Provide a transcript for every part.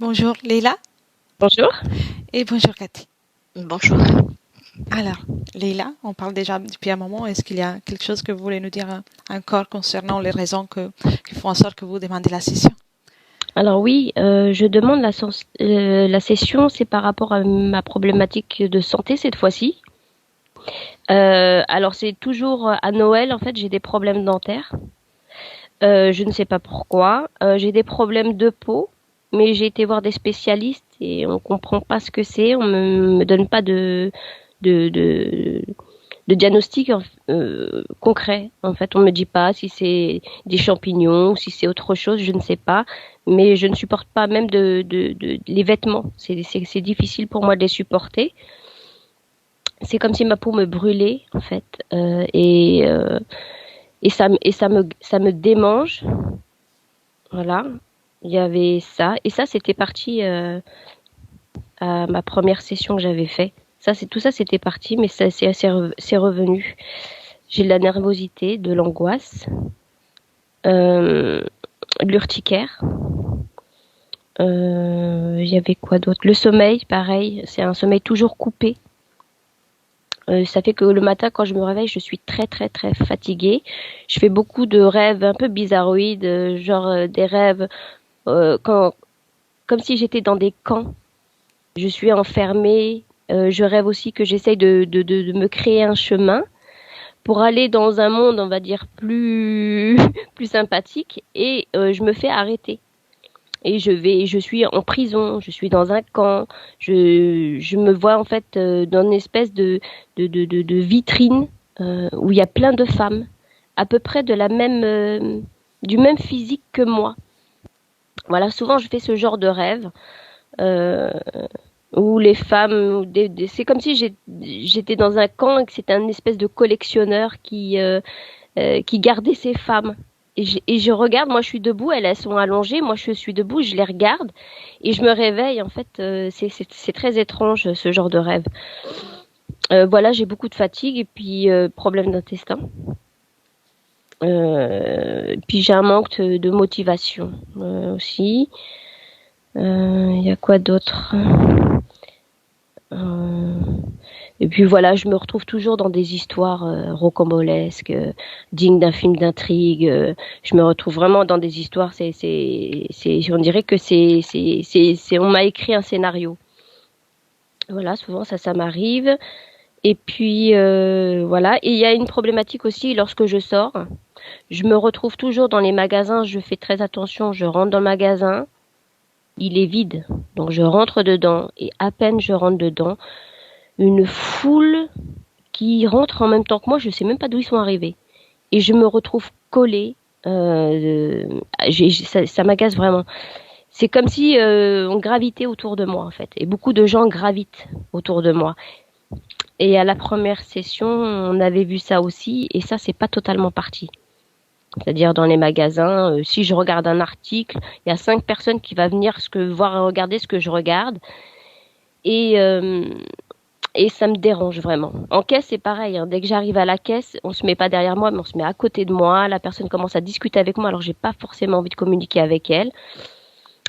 Bonjour Leila Bonjour. et bonjour Cathy. Bonjour. Alors, Leila, on parle déjà depuis un moment. Est-ce qu'il y a quelque chose que vous voulez nous dire encore concernant les raisons qui font en sorte que vous demandez la session? Alors oui, je demande la session, c'est par rapport à ma problématique de santé cette fois-ci. Alors c'est toujours à Noël, en fait, j'ai des problèmes dentaires. Je ne sais pas pourquoi. J'ai des problèmes de peau, mais j'ai été voir des spécialistes et on comprend pas ce que c'est. On me donne pas de, de, de diagnostic concret. En fait, on me dit pas si c'est des champignons ou si c'est autre chose, je ne sais pas. Mais je ne supporte pas même les vêtements. C'est difficile pour moi de les supporter. C'est comme si ma peau me brûlait en fait, ça me démange. Voilà, il y avait ça et ça c'était parti à ma première session que j'avais fait. Ça c'est tout ça c'était parti, mais ça c'est revenu. J'ai de la nervosité, de l'angoisse, de l'urticaire. Il y avait quoi d'autre? Le sommeil, pareil, c'est un sommeil toujours coupé. Ça fait que le matin, quand je me réveille, je suis très très très fatiguée. Je fais beaucoup de rêves un peu bizarroïdes, des rêves quand, comme si j'étais dans des camps. Je suis enfermée. Je rêve aussi que j'essaye de me créer un chemin pour aller dans un monde, on va dire, plus, plus sympathique et je me fais arrêter. Et je suis en prison, je suis dans un camp, je me vois en fait dans une espèce de vitrine où il y a plein de femmes, à peu près du même physique que moi. Voilà, souvent je fais ce genre de rêve euh, où les femmes, c'est comme si j'étais dans un camp et que c'était un espèce de collectionneur qui gardait ces femmes. Et je regarde, moi je suis debout, elles sont allongées, moi je suis debout, je les regarde et je me réveille. En fait, c'est très étrange ce genre de rêve. Voilà, j'ai beaucoup de fatigue et puis problème d'intestin. Puis j'ai un manque de motivation aussi. Il y a quoi d'autre? Euh, Et puis voilà, je me retrouve toujours dans des histoires rocambolesques, dignes d'un film d'intrigue. Je me retrouve vraiment dans des histoires. On dirait que on m'a écrit un scénario. Voilà, souvent ça m'arrive. Et puis voilà. Et il y a une problématique aussi lorsque je sors. Je me retrouve toujours dans les magasins. Je fais très attention. Je rentre dans le magasin, il est vide. Donc je rentre dedans et à peine je rentre dedans, une foule qui rentrent en même temps que moi, je sais même pas d'où ils sont arrivés. Et je me retrouve collée. Ça m'agace vraiment. C'est comme si on gravitait autour de moi en fait. Et beaucoup de gens gravitent autour de moi. Et à la première session, on avait vu ça aussi. Et ça, c'est pas totalement parti. C'est-à-dire dans les magasins, si je regarde un article, il y a 5 personnes qui vont venir voir regarder ce que je regarde. Et et ça me dérange vraiment. En caisse, c'est pareil, hein. Dès que j'arrive à la caisse, on se met pas derrière moi, mais on se met à côté de moi. La personne commence à discuter avec moi, alors j'ai pas forcément envie de communiquer avec elle.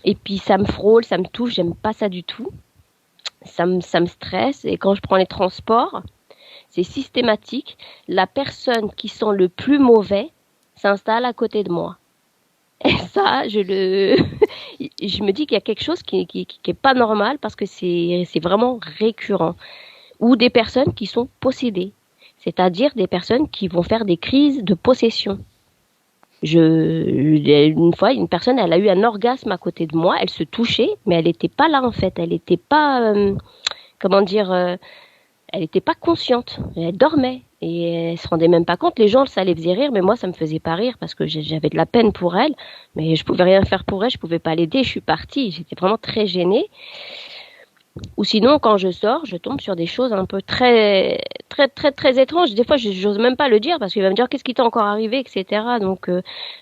Et puis ça me frôle, ça me touche, j'aime pas ça du tout. Ça me stresse. Et quand je prends les transports, c'est systématique. La personne qui sent le plus mauvais s'installe à côté de moi. Et ça, je me dis qu'il y a quelque chose qui est pas normal parce que c'est vraiment récurrent. Ou des personnes qui sont possédées, c'est-à-dire des personnes qui vont faire des crises de possession. Une fois, une personne, elle a eu un orgasme à côté de moi, elle se touchait, mais elle n'était pas là en fait, elle n'était pas, comment dire, elle n'était pas consciente, elle dormait et elle se rendait même pas compte. Les gens, ça les faisait rire, mais moi, ça me faisait pas rire parce que j'avais de la peine pour elle, mais je pouvais rien faire pour elle, je pouvais pas l'aider, je suis partie, j'étais vraiment très gênée. Ou sinon, quand je sors, je tombe sur des choses un peu très étranges. Des fois, j'ose même pas le dire parce qu'il va me dire qu'est-ce qui t'est encore arrivé, etc. Donc,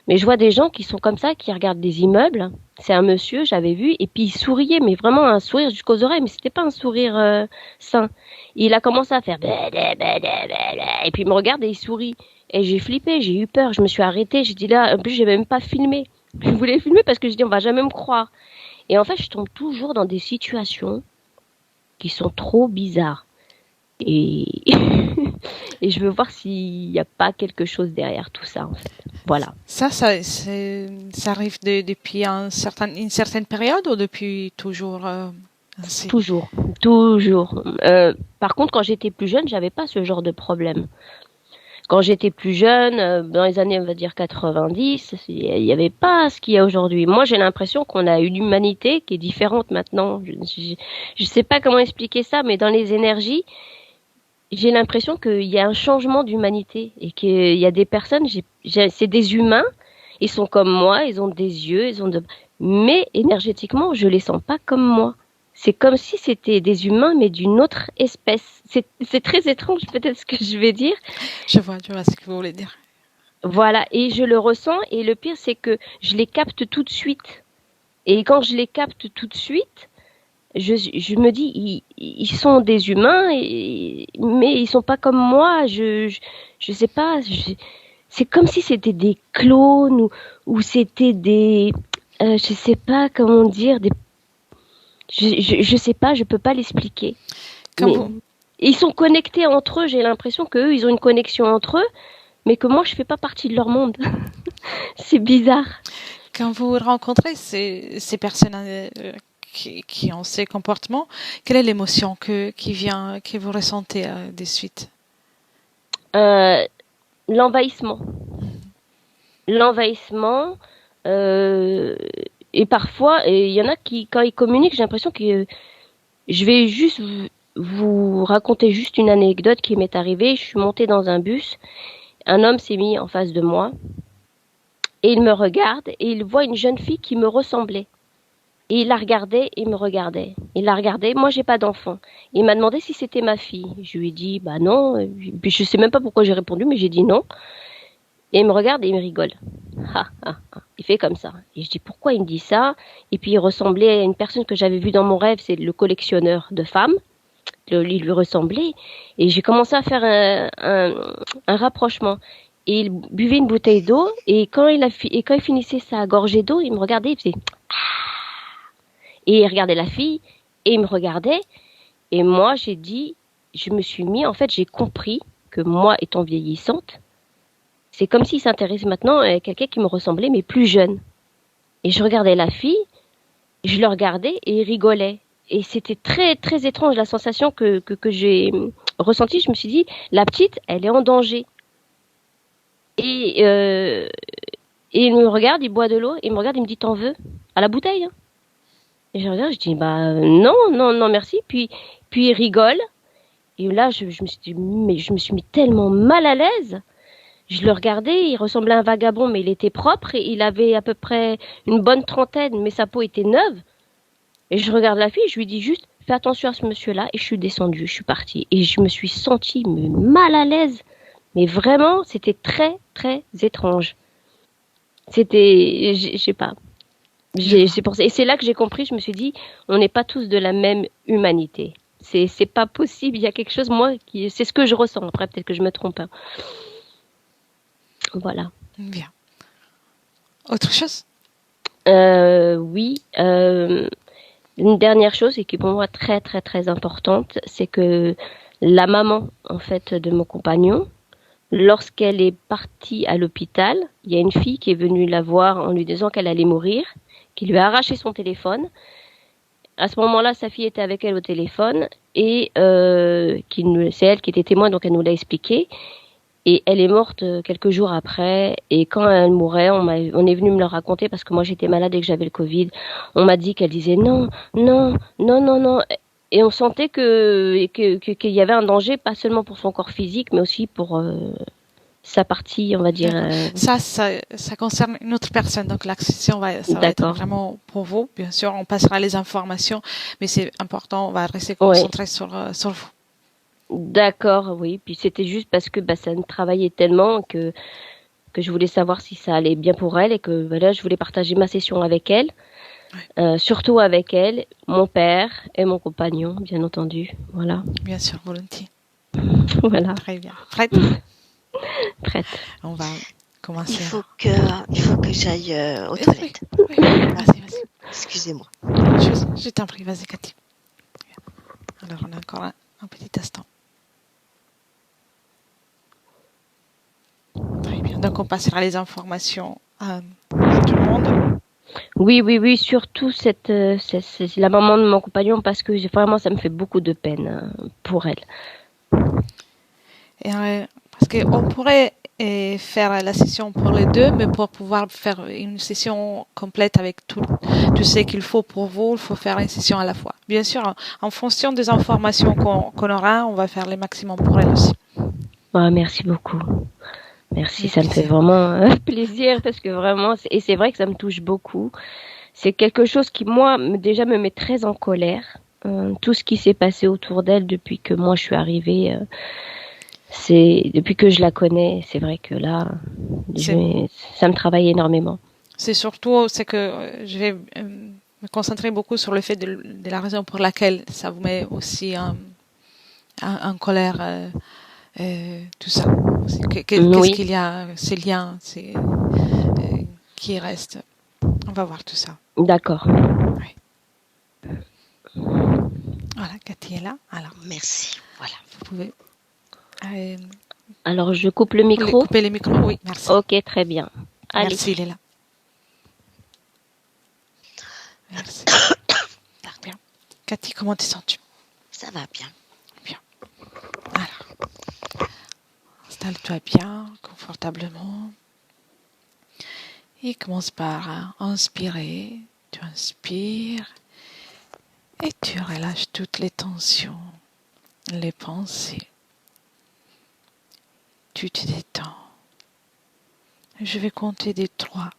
mais je vois des gens qui sont comme ça, qui regardent des immeubles. C'est un monsieur, j'avais vu, et puis il souriait, mais vraiment un sourire jusqu'aux oreilles, mais c'était pas un sourire sain. Il a commencé à faire et puis il me regarde et il sourit. Et j'ai flippé, j'ai eu peur, je me suis arrêtée, j'ai dit là, en plus j'ai même pas filmé. Je voulais filmer parce que je dis on va jamais me croire. Et en fait, je tombe toujours dans des situations qui sont trop bizarres. Et, et je veux voir s'il n'y a pas quelque chose derrière tout ça, en fait. Voilà. Ça arrive depuis une certaine période ou depuis toujours ainsi? Toujours, toujours. Par contre, quand j'étais plus jeune, j'avais pas ce genre de problème. Quand j'étais plus jeune, dans les années, on va dire 90, il n'y avait pas ce qu'il y a aujourd'hui. Moi, j'ai l'impression qu'on a une humanité qui est différente maintenant. Je sais pas comment expliquer ça, mais dans les énergies, j'ai l'impression qu'il y a un changement d'humanité et qu'il y a des personnes, c'est des humains, ils sont comme moi, ils ont des yeux, mais énergétiquement, je les sens pas comme moi. C'est comme si c'était des humains, mais d'une autre espèce. C'est très étrange, peut-être ce que je vais dire. Je vois ce que vous voulez dire. Voilà, et je le ressens, et le pire, c'est que je les capte tout de suite. Et quand je les capte tout de suite, je me dis, ils sont des humains, mais ils sont pas comme moi. Je sais pas. C'est comme si c'était des clones ou c'était des, je sais pas comment dire, je sais pas, je peux pas l'expliquer. Quand Mais vous, ils sont connectés entre eux. J'ai l'impression qu'eux, ils ont une connexion entre eux, mais que moi, je fais pas partie de leur monde. C'est bizarre. quand vous rencontrez ces personnes qui ont ces comportements, quelle est l'émotion qui vient, que vous ressentez des suites? Euh, L'envahissement. L'envahissement. euh, et parfois, il y en a qui, quand ils communiquent, j'ai l'impression que je vais juste vous raconter juste une anecdote qui m'est arrivée. Je suis montée dans un bus. Un homme s'est mis en face de moi et il me regarde et il voit une jeune fille qui me ressemblait. Et il la regardait et me regardait. Il la regardait. Moi, j'ai pas d'enfant. Il m'a demandé si c'était ma fille. Je lui ai dit, bah non. Puis je sais même pas pourquoi j'ai répondu, mais j'ai dit non. Et il me regarde et il me rigole. Ha, ha, ha. Il fait comme ça. Et je dis, pourquoi il me dit ça? Et puis, il ressemblait à une personne que j'avais vue dans mon rêve. C'est le collectionneur de femmes. Il lui ressemblait. Et j'ai commencé à faire un rapprochement. Et il buvait une bouteille d'eau. Et quand il finissait sa gorgée d'eau, il me regardait. Il faisait, et il regardait la fille, et il me regardait, et moi, en fait, j'ai compris que moi, étant vieillissante, c'est comme s'il s'intéressait maintenant à quelqu'un qui me ressemblait, mais plus jeune. Et je regardais la fille, je le regardais, et il rigolait. Et c'était très, très étrange, la sensation que j'ai ressentie. Je me suis dit, la petite, elle est en danger. Et, euh, et il me regarde, il boit de l'eau, il me regarde, il me dit, t'en veux? À la bouteille, hein. Et je regarde, je dis, bah non, non, non, merci. Puis il rigole. Et là, je me suis dit, mais je me suis mis tellement mal à l'aise. Je le regardais, il ressemblait à un vagabond, mais il était propre. Et il avait à peu près une bonne trentaine, mais sa peau était neuve. Et je regarde la fille, je lui dis juste, fais attention à ce monsieur-là. Et je suis descendue, je suis partie. Et je me suis sentie mal à l'aise. Mais vraiment, c'était très, très étrange. Je sais pas. C'est pour ça. Et c'est là que j'ai compris, je me suis dit, on n'est pas tous de la même humanité. C'est pas possible, il y a quelque chose, moi, c'est ce que je ressens. Après, peut-être que je me trompe, hein. Voilà. Bien. Autre chose? Oui. Une dernière chose, et qui est pour moi très, très, très importante, c'est que la maman, en fait, de mon compagnon, lorsqu'elle est partie à l'hôpital, il y a une fille qui est venue la voir en lui disant qu'elle allait mourir, qui lui a arraché son téléphone. À ce moment-là, sa fille était avec elle au téléphone et c'est elle qui était témoin, donc elle nous l'a expliqué. Et elle est morte quelques jours après. Et quand elle mourait, on est venu me le raconter parce que moi j'étais malade et que j'avais le Covid. On m'a dit qu'elle disait non, non, non, non, non. Et on sentait qu'il y avait un danger, pas seulement pour son corps physique, mais aussi pour sa partie, on va dire. Ça concerne une autre personne. Donc, l'accession ça va être D'accord. vraiment pour vous. Bien sûr, on passera les informations, mais c'est important, on va rester Ouais. concentré sur vous. D'accord, oui. Puis c'était juste parce que ça me travaillait tellement que je voulais savoir si ça allait bien pour elle et que voilà, je voulais partager ma session avec elle. Surtout avec elle, mon père et mon compagnon, bien entendu. Voilà. Bien sûr, volontiers. Voilà. Très bien. Prête? Prête. On va commencer. Il faut que j'aille aux toilettes. Oui. Vas-y. Excusez-moi. Je t'en prie, vas-y, Cathy. Alors, on a encore un petit instant. Très bien. Donc, on passera les informations à tout le monde. Oui, surtout c'est la maman de mon compagnon parce que vraiment ça me fait beaucoup de peine pour elle. Et, parce qu'on pourrait faire la session pour les deux, mais pour pouvoir faire une session complète avec tout ce qu'il faut pour vous, il faut faire une session à la fois. Bien sûr, en fonction des informations qu'on aura, on va faire le maximum pour elle aussi. Oh, merci beaucoup. Merci, Avec ça me fait plaisir. vraiment plaisir parce que vraiment, et c'est vrai que ça me touche beaucoup. C'est quelque chose qui, moi, déjà me met très en colère. Tout ce qui s'est passé autour d'elle depuis que moi je suis arrivée, c'est depuis que je la connais, c'est vrai que là, ça me travaille énormément. C'est surtout, c'est que je vais me concentrer beaucoup sur le fait de la raison pour laquelle ça vous met aussi en colère, tout ça. Qu'est-ce Oui, qu'il y a, ces liens qui restent. On va voir tout ça. d'accord. Oui. Voilà, Cathy est là. Alors, Merci. Voilà. vous pouvez Alors, je coupe le micro. couper les micros. Oui, merci. Ok, très bien. Allez. Merci, il est là. Merci. Bien. Cathy, comment te sens-tu? Ça va bien. Bien. Alors, installe-toi bien, confortablement. Et commence par inspirer. Tu inspires et tu relâches toutes les tensions, les pensées. Tu te détends. Je vais compter de 3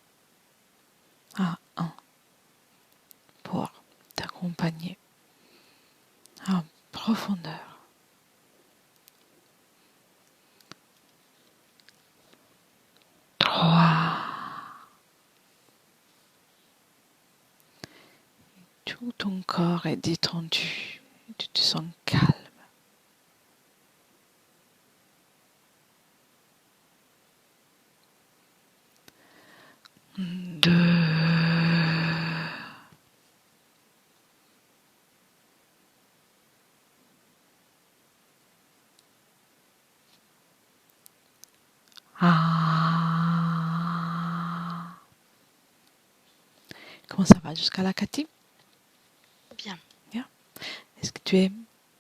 à 1 pour t'accompagner en profondeur. 3. Tout ton corps est détendu. Tu te sens calme. 2. Ah. Comment ça va jusqu'à la Cathy? Bien. Bien. Est-ce que tu es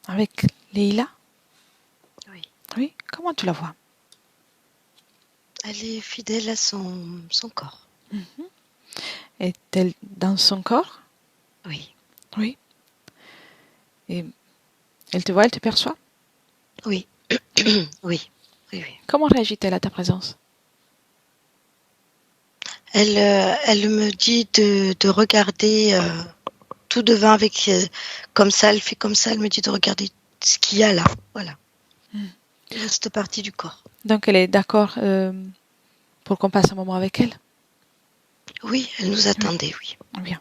avec Leïla? Oui. Oui. Comment tu la vois? Elle est fidèle à son corps. Est-elle dans son corps? Oui. Oui. Et elle te voit, elle te perçoit? Oui. Oui. Oui. Comment réagit-elle à ta présence? Elle me dit de regarder tout devant avec comme ça, elle fait comme ça, elle me dit de regarder ce qu'il y a là. Voilà. Il reste partie du corps. Donc elle est d'accord pour qu'on passe un moment avec elle? Oui, elle nous attendait, oui. Bien.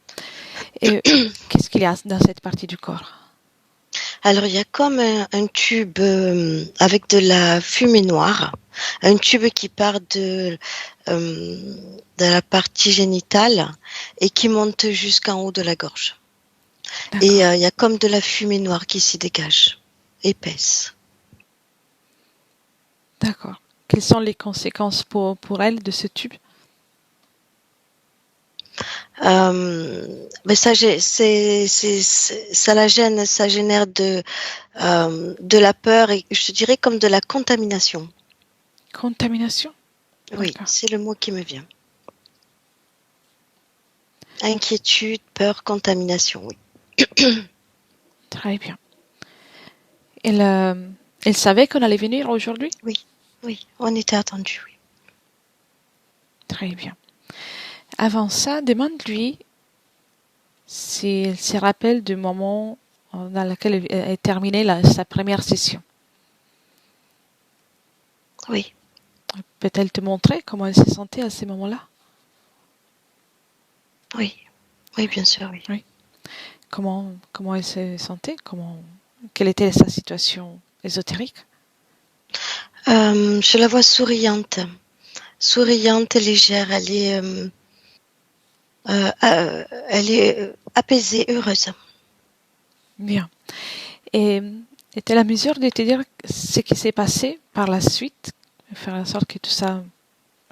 Et qu'est-ce qu'il y a dans cette partie du corps? Alors, il y a comme un tube avec de la fumée noire, un tube qui part de la partie génitale et qui monte jusqu'en haut de la gorge. D'accord. Et il y a comme de la fumée noire qui s'y dégage, épaisse. D'accord. Quelles sont les conséquences pour elle de ce tube? Mais ça, ça la gêne, ça génère de la peur et je dirais comme de la contamination. Contamination? Oui, c'est le mot qui me vient. Inquiétude, peur, contamination, oui. Très bien. Elle savait qu'on allait venir aujourd'hui? Oui, on était attendus, oui. Très bien. Avant ça, demande-lui s'il se rappelle du moment dans lequel elle a terminé sa première session. Oui. Peut-elle te montrer comment elle se sentait à ces moments-là? Oui, bien sûr, oui. Comment elle se sentait? Quelle était sa situation ésotérique? Je la vois souriante, légère. Elle elle est apaisée, heureuse. Bien. Et était la mesure de te dire ce qui s'est passé par la suite, faire en sorte que tout ça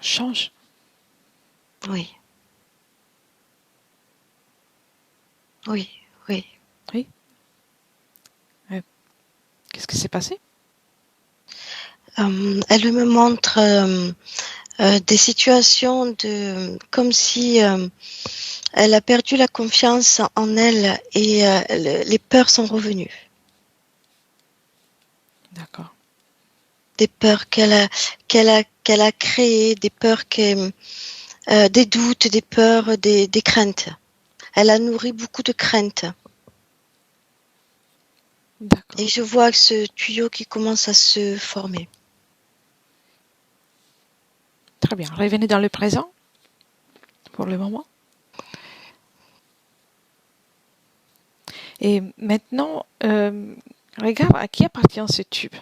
change. Oui, oui, oui. Oui. Qu'est-ce qui s'est passé? Elle me montre des situations comme si elle a perdu la confiance en elle et les peurs sont revenues. D'accord. Des peurs qu'elle a créées, des peurs des doutes, des peurs, des craintes. Elle a nourri beaucoup de craintes. D'accord. Et je vois ce tuyau qui commence à se former. Très bien. Revenez dans le présent pour le moment. Et maintenant, regarde à qui appartient ce tube.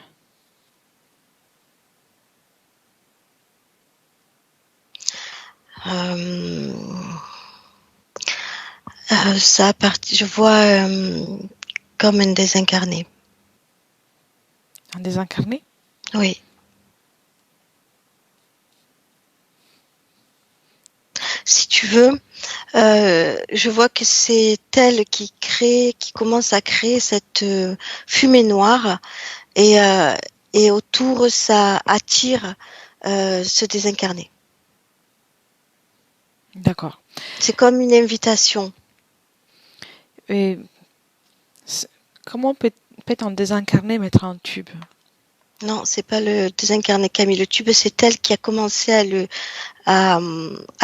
Euh, je vois comme un désincarné. Un désincarné? Oui. Si tu veux, je vois que c'est elle qui commence à créer cette fumée noire et, et autour ça attire ce désincarné. D'accord. C'est comme une invitation. Et comment peut un désincarné mettre un tube? Non, c'est pas le désincarné Camille. Le tube, c'est elle qui a commencé à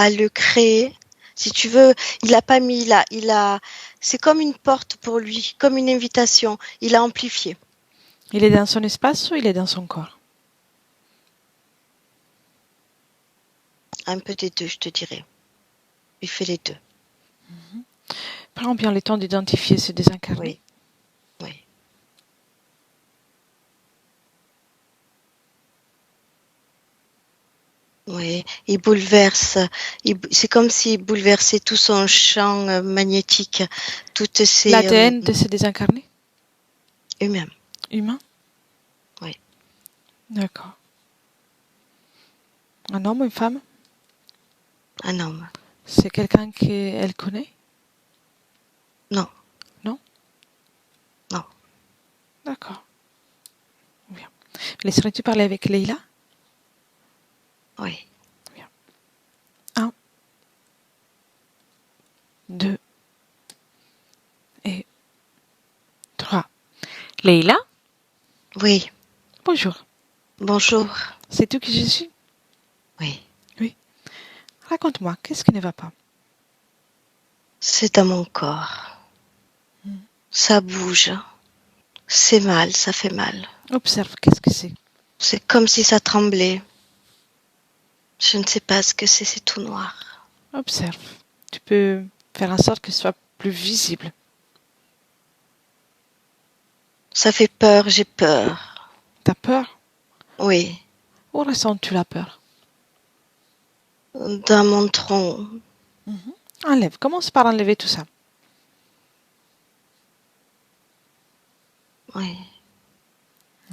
le créer. Si tu veux, il a pas mis là, c'est comme une porte pour lui, comme une invitation. Il a amplifié. Il est dans son espace ou il est dans son corps? Un peu des deux, je te dirais. Il fait les deux. Prends bien le temps d'identifier ce désincarné. Oui, oui. Oui, il bouleverse. C'est comme s'il bouleversait tout son champ magnétique, toutes ces L'ADN de ce désincarné? humains. Humain? Oui, D'accord. Un homme ou une femme? un homme. C'est quelqu'un qu'elle connaît? Non, Non? non. D'accord. Bien. Laisserais-tu parler avec Leïla? Oui, 1, 2 et 3. Leïla? oui. Bonjour. Bonjour. C'est tout qui je suis? Oui, Oui. Raconte-moi, qu'est-ce qui ne va pas? c'est dans mon corps. Ça bouge. C'est mal, ça fait mal. Observe, qu'est-ce que c'est? C'est comme si ça tremblait. Je ne sais pas ce que c'est tout noir. Observe. Tu peux faire en sorte que ce soit plus visible. Ça fait peur, j'ai peur. T'as peur? Oui, Où ressens-tu la peur? dans mon tronc. Enlève. Commence par enlever tout ça. Oui,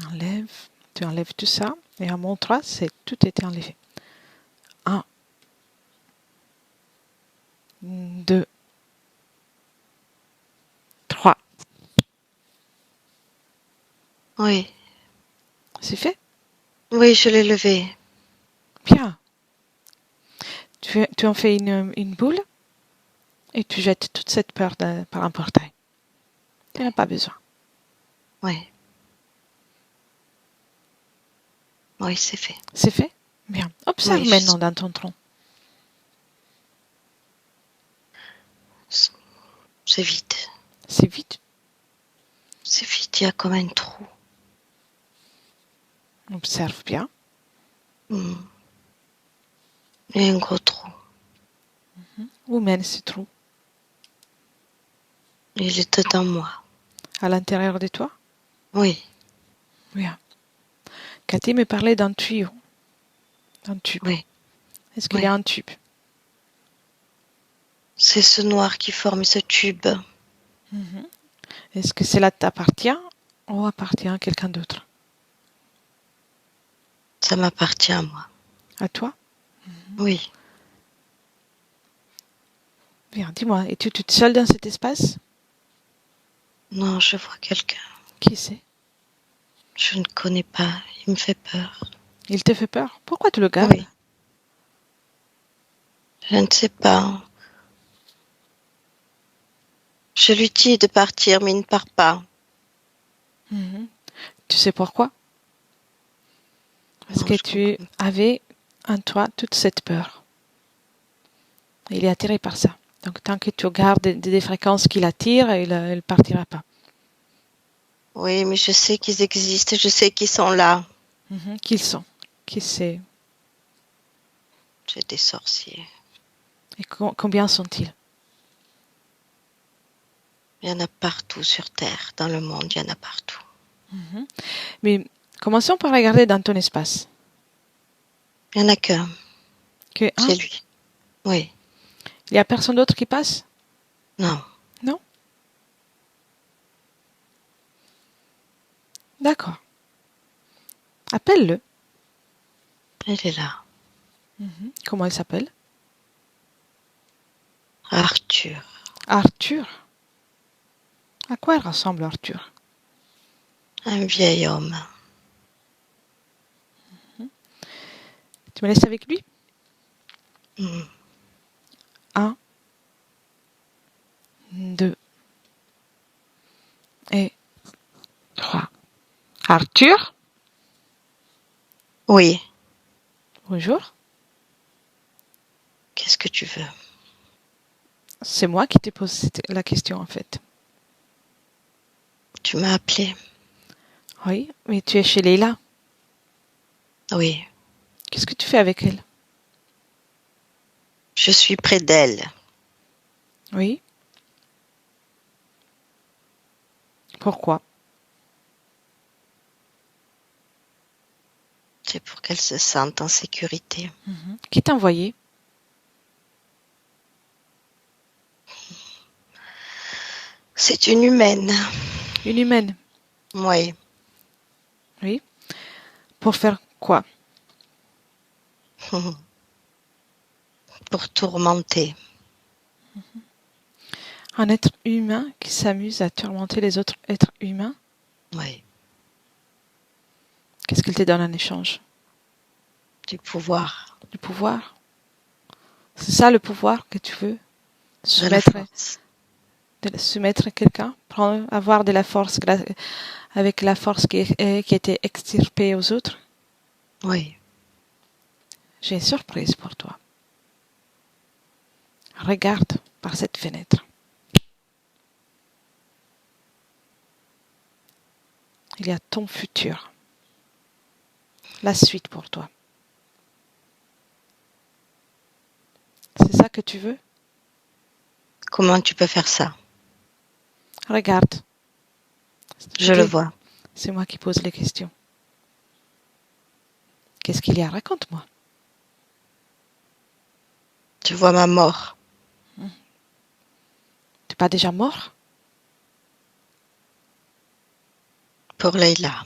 Enlève. Tu enlèves tout ça. Et à mon 3, c'est tout été enlevé. 1, 2, 3. oui. C'est fait? Oui, je l'ai levé. Bien. Tu en fais une boule et tu jettes toute cette peur par un portail. Tu n'as pas besoin. Oui. Oui, c'est fait. C'est fait? Bien. Observe Oui, maintenant dans ton tronc. c'est vide. C'est vide. C'est vide, il y a comme un trou. Observe bien. Il y a un gros trou. Où mène ce trou? Il est dedans moi. À l'intérieur de toi? Oui, Bien. Cathy me parlait d'un tuyau. D'un tube. oui, Est-ce qu'il y oui. a un tube? C'est ce noir qui forme ce tube. Mhm. Est-ce que cela t'appartient ou appartient à quelqu'un d'autre? Ça m'appartient à moi. À toi? Oui. Bien, dis-moi, es-tu toute seule dans cet espace? Non, je vois quelqu'un. Qui c'est? Je ne connais pas. Il me fait peur. Il te fait peur? Pourquoi tu le gardes? Oui. Je ne sais pas. Je lui dis de partir, mais il ne part pas. Mhm. Tu sais pourquoi? Parce Non, que je tu comprends. avais en toi toute cette peur. Il est attiré par ça. Donc, tant que tu gardes des fréquences qui l'attirent, il ne partira pas. Oui, mais je sais qu'ils existent. Je sais qu'ils sont là. Mhm. Qu'ils sont? Qui sait? J'ai des sorciers. Et combien sont-ils? Il y en a partout sur Terre. Dans le monde, il y en a partout. Mhm. Mais commençons par regarder dans ton espace. Il n'y en a qu'un. Que un? C'est lui. Oui. Il n'y a personne d'autre qui passe? Non. Non? D'accord. Appelle-le. Il est là. Mhm. Comment il s'appelle? Arthur. Arthur. À quoi il ressemble Arthur? Un vieil homme. Tu me laisses avec lui? Hmm. 1, 2 et 3. Arthur? Oui. Bonjour. Qu'est-ce que tu veux? C'est moi qui te pose la question en fait. Tu m'as appelé? Oui, mais tu es chez Leila. Oui. Qu'est-ce que tu fais avec elle? Je suis près d'elle. Oui. Pourquoi? C'est pour qu'elle se sente en sécurité. Mhm. Qui t'a envoyé? C'est une humaine. Une humaine. Oui. Oui. Pour faire quoi? Pour tourmenter. Un être humain qui s'amuse à tourmenter les autres êtres humains? Oui. Qu'est-ce qu'elle te donne en échange? Du pouvoir. Du pouvoir? C'est ça le pouvoir que tu veux? De la Soumettre, force. soumettre quelqu'un? Avoir de la force avec la force qui était extirpée aux autres? Oui. J'ai une surprise pour toi. Regarde par cette fenêtre. Il y a ton futur. La suite pour toi. C'est ça que tu veux? Comment tu peux faire ça? Regarde. Je le vois. C'est moi qui pose les questions. Qu'est-ce qu'il y a? Raconte-moi. Je vois ma mort. Tu n'es pas déjà mort? Pour Leïla.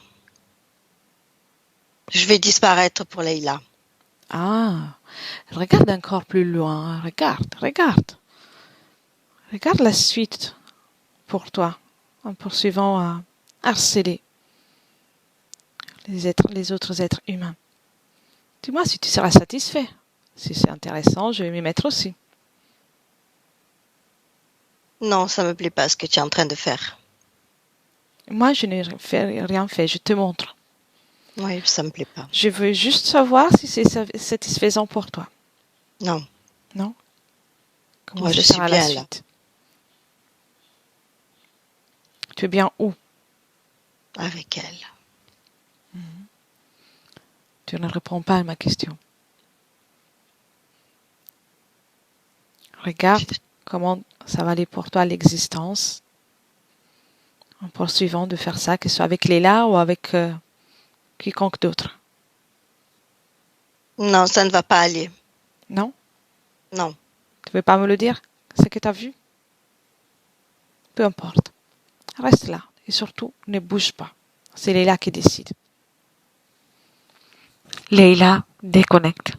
Je vais disparaître pour Leïla. Ah, regarde encore plus loin. Regarde, regarde. Regarde la suite pour toi en poursuivant à harceler les autres êtres humains. Dis-moi si tu seras satisfait. Si c'est intéressant, je vais m'y mettre aussi. Non, ça me plaît pas ce que tu es en train de faire. Moi, je n'ai rien fait, je te montre. Oui, ça me plaît pas. Je veux juste savoir si c'est satisfaisant pour toi. Non. Non? Comment Moi, ça je suis sera la bien là. suite? Tu es bien où? Avec elle. Tu ne réponds pas à ma question. Regarde comment ça va aller pour toi l'existence en poursuivant de faire ça, que ce soit avec Léla ou avec quiconque d'autre. Non, ça ne va pas aller. Non? Non. Tu veux pas me le dire? ce que tu as vu. Peu importe. Reste là. Et surtout, ne bouge pas. C'est Leïla qui décide. Leïla, déconnecte.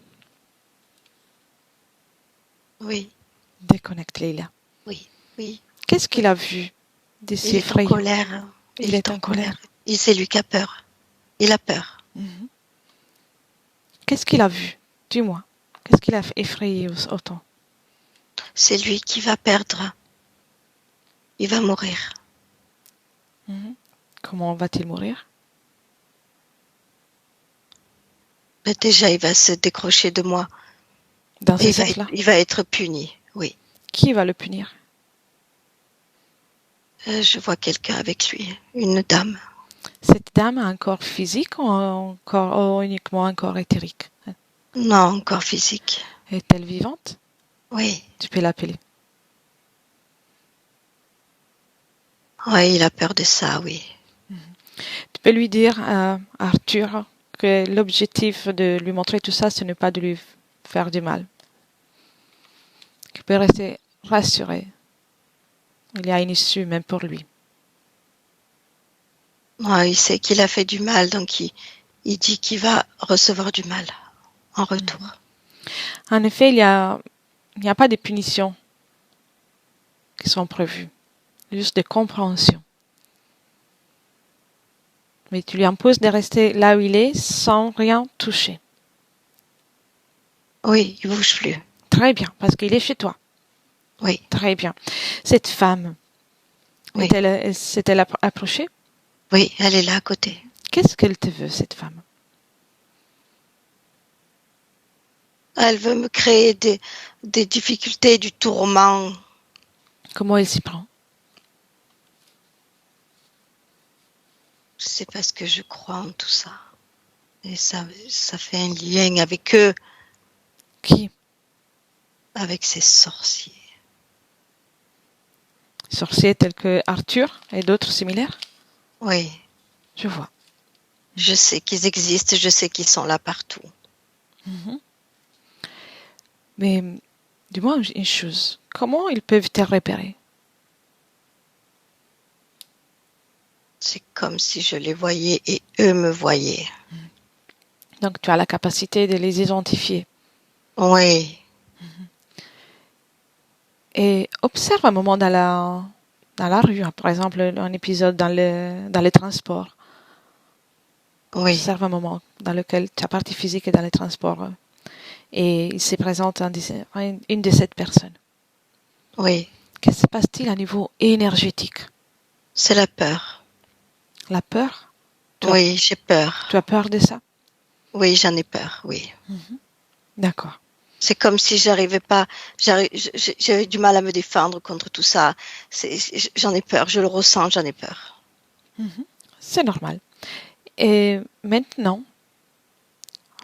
Oui, Déconnecte, Leïla. oui, oui. Qu'est-ce qu'il a vu de Il si est en effrayant? colère. Il est en colère. C'est lui qui a peur. Il a peur. Mhm. Qu'est-ce qu'il a vu? Dis-moi. Qu'est-ce qu'il a effrayé autant? C'est lui qui va perdre. Il va mourir. Mhm. Comment va-t-il mourir? Mais déjà, il va se décrocher de moi. Dans Et ce sens-là? il va être puni. Oui. Qui va le punir? Je vois quelqu'un avec lui. Une dame. Cette dame a un corps physique ou uniquement un corps éthérique? Non, encore physique. Est-elle vivante? Oui. Tu peux l'appeler. Oui, il a peur de ça, oui. Tu peux lui dire à Arthur que l'objectif de lui montrer tout ça, ce n'est pas de lui faire du mal. Qu'il peut rester rassuré. Il y a une issue même pour lui. Ouais, il sait qu'il a fait du mal, donc il dit qu'il va recevoir du mal en retour. En effet, il n'y a pas de punitions qui sont prévues, juste de compréhension. Mais tu lui imposes de rester là où il est sans rien toucher. Oui, il bouge plus. Très bien, parce qu'il est chez toi. Oui, Très bien. Cette femme, oui. s'est-elle approchée? Oui, elle est là à côté. Qu'est-ce qu'elle te veut, cette femme? Elle veut me créer des difficultés, du tourment. Comment elle s'y prend? C'est parce que je crois en tout ça. Et ça fait un lien avec eux, Qui? avec ces sorciers. Sorciers tels que Arthur et d'autres similaires? Oui, Je vois. je sais qu'ils existent, je sais qu'ils sont là partout. Mhm. Mais dis-moi une chose. Comment ils peuvent te repérer? C'est comme si je les voyais et eux me voyaient. Donc tu as la capacité de les identifier. Oui, Et observe un moment dans la rue, hein, par exemple un épisode dans les transports. oui, Observe un moment dans lequel ta partie physique est dans les transports. Et il se présente une de ces personnes. oui. Que se passe-t-il à niveau énergétique? C'est la peur. La peur? Oui, j'ai peur. Tu as peur de ça? Oui, j'en ai peur, oui. D'accord. C'est comme si j'arrivais pas, j'avais du mal à me défendre contre tout ça. J'en ai peur, je le ressens, j'en ai peur. C'est normal. Et maintenant,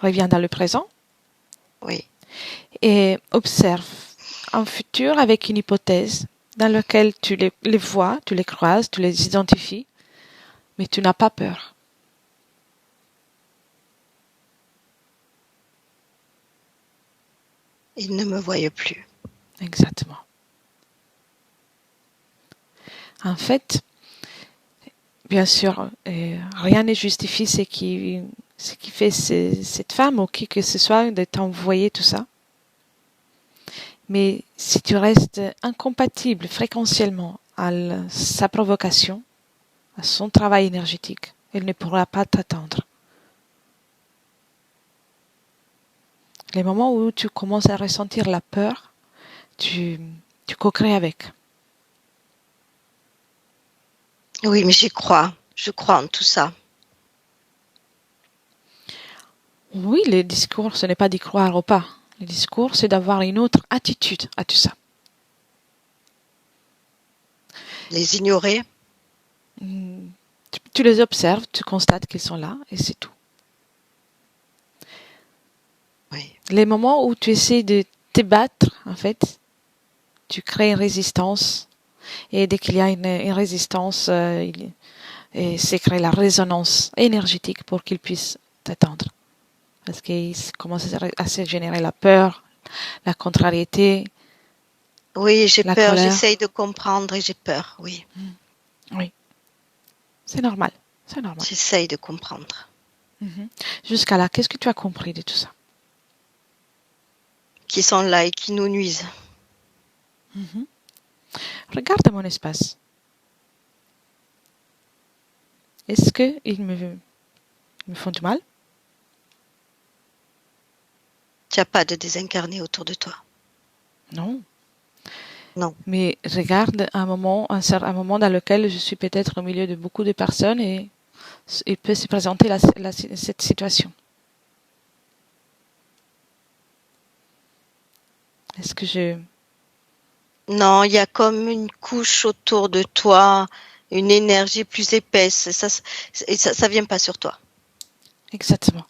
reviens dans le présent Oui, et observe un futur avec une hypothèse dans laquelle tu les vois, tu les croises, tu les identifies, mais tu n'as pas peur. ils ne me voient plus. Exactement. En fait, bien sûr, rien ne justifie ce qui fait cette femme ou qui que ce soit de t'envoyer tout ça. Mais si tu restes incompatible fréquentiellement à sa provocation, à son travail énergétique, elle ne pourra pas t'atteindre. Les moments où tu commences à ressentir la peur, tu co-crées avec. Oui, mais j'y crois. Je crois en tout ça. Oui, le discours, ce n'est pas d'y croire ou pas. Le discours, c'est d'avoir une autre attitude à tout ça. Les ignorer, Tu les observes, tu constates qu'ils sont là et c'est tout. oui, Les moments où tu essaies de te battre, en fait, tu crées une résistance. Et dès qu'il y a une résistance, et c'est créer la résonance énergétique pour qu'ils puissent t'atteindre. Parce qu'il commence à se générer la peur, la contrariété. Oui, j'ai la peur, colère. j'essaye de comprendre et j'ai peur, oui. Oui, c'est normal. C'est normal. J'essaye de comprendre. Jusqu'à là, qu'est-ce que tu as compris de tout ça? Qui sont là et qui nous nuisent. Regarde mon espace. Est-ce qu'ils me font du mal? Tu n'as pas de désincarné autour de toi. Non. Non. Mais regarde un moment dans lequel je suis peut-être au milieu de beaucoup de personnes et il peut se présenter cette situation. Est-ce que je... Non, il y a comme une couche autour de toi, une énergie plus épaisse. Ça vient pas sur toi. Exactement.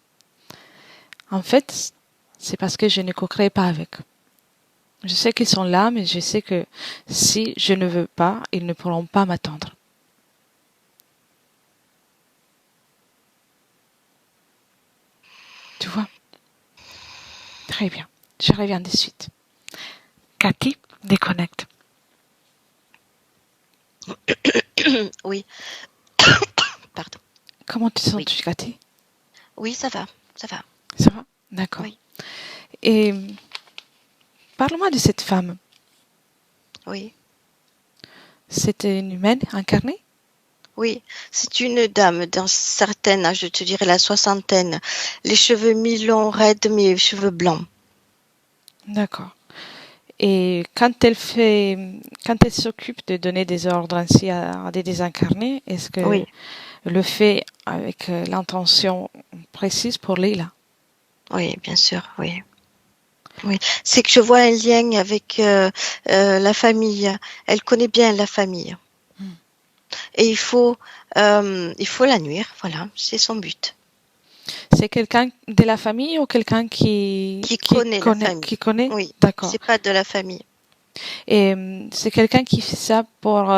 En fait, c'est parce que je ne co-crée pas avec. Je sais qu'ils sont là, mais je sais que si je ne veux pas, ils ne pourront pas m'attendre. Tu vois? Très bien. Je reviens de suite. Cathy, déconnecte. Oui. Pardon. Comment te Oui. sens-tu, Cathy? Oui, ça va. Ça va. Ça va? D'accord. Oui. Et parle-moi de cette femme. Oui. C'était une humaine incarnée? Oui. C'est une dame d'un certain âge, je te dirais la soixantaine. Les cheveux mi-longs, raides, mais cheveux blancs. D'accord. Et quand elle s'occupe de donner des ordres ainsi à des désincarnés, est-ce que Oui. le fait avec l'intention précise pour Leila? Oui, bien sûr. Oui. Oui. C'est que je vois un lien avec la famille. Elle connaît bien la famille. Et il faut la nuire. Voilà. C'est son but. C'est quelqu'un de la famille ou quelqu'un Qui connaît la famille. qui connaît? Oui. D'accord. C'est pas de la famille. Et c'est quelqu'un qui fait ça pour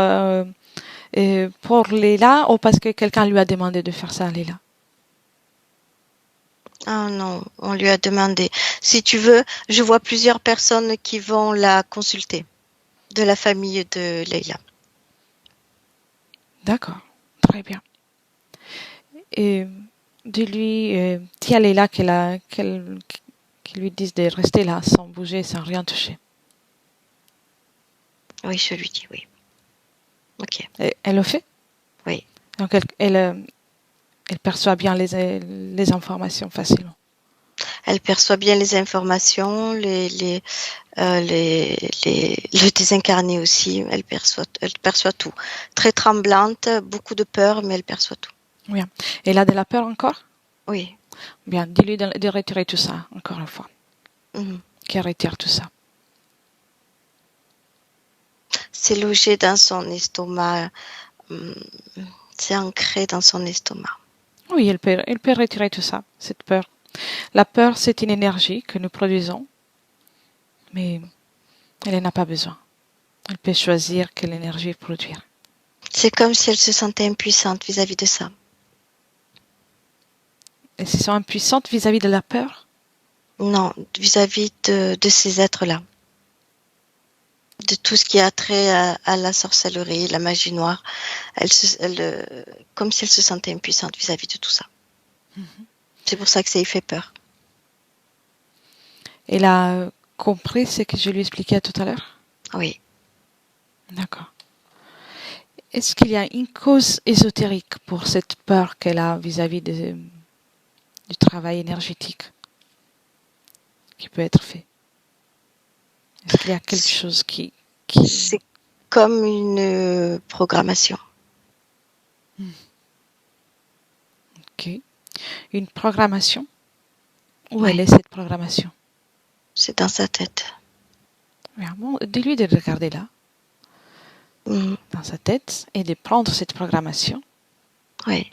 Leila ou parce que quelqu'un lui a demandé de faire ça à Leila? Ah non, on lui a demandé. Si tu veux, je vois plusieurs personnes qui vont la consulter de la famille de Leila. D'accord. Très bien. Et dis-lui, dis à Leila qu'elle lui dise de rester là sans bouger, sans rien toucher. Oui, je lui dis oui. Ok. Et elle le fait? Oui. Donc elle perçoit bien les informations facilement. Elle perçoit bien les informations, le désincarné aussi. Elle perçoit tout. Très tremblante, beaucoup de peur, mais elle perçoit tout. Bien. Elle a de la peur encore? Oui. Bien. Dis-lui de retirer tout ça, encore une fois. Mhm. Qu'elle retire tout ça. C'est logé dans son estomac. C'est ancré dans son estomac. Oui, elle peut retirer tout ça, cette peur. La peur, c'est une énergie que nous produisons, mais elle n'a pas besoin. Elle peut choisir quelle énergie produire. C'est comme si elle se sentait impuissante vis-à-vis de ça. Elle se sent impuissante vis-à-vis de la peur? Non, vis-à-vis de ces êtres-là. De tout ce qui a trait à la sorcellerie, la magie noire. Comme si elle se sentait impuissante vis-à-vis de tout ça. C'est pour ça que ça lui fait peur. Elle a compris ce que je lui expliquais tout à l'heure? Oui. D'accord. Est-ce qu'il y a une cause ésotérique pour cette peur qu'elle a vis-à-vis du travail énergétique qui peut être fait? Est-ce qu'il y a quelque chose qui... C'est comme une programmation. Ok. Une programmation? Où Oui. elle est cette programmation? C'est dans sa tête. Vraiment, dis-lui de regarder là, dans sa tête, et de prendre cette programmation. Oui.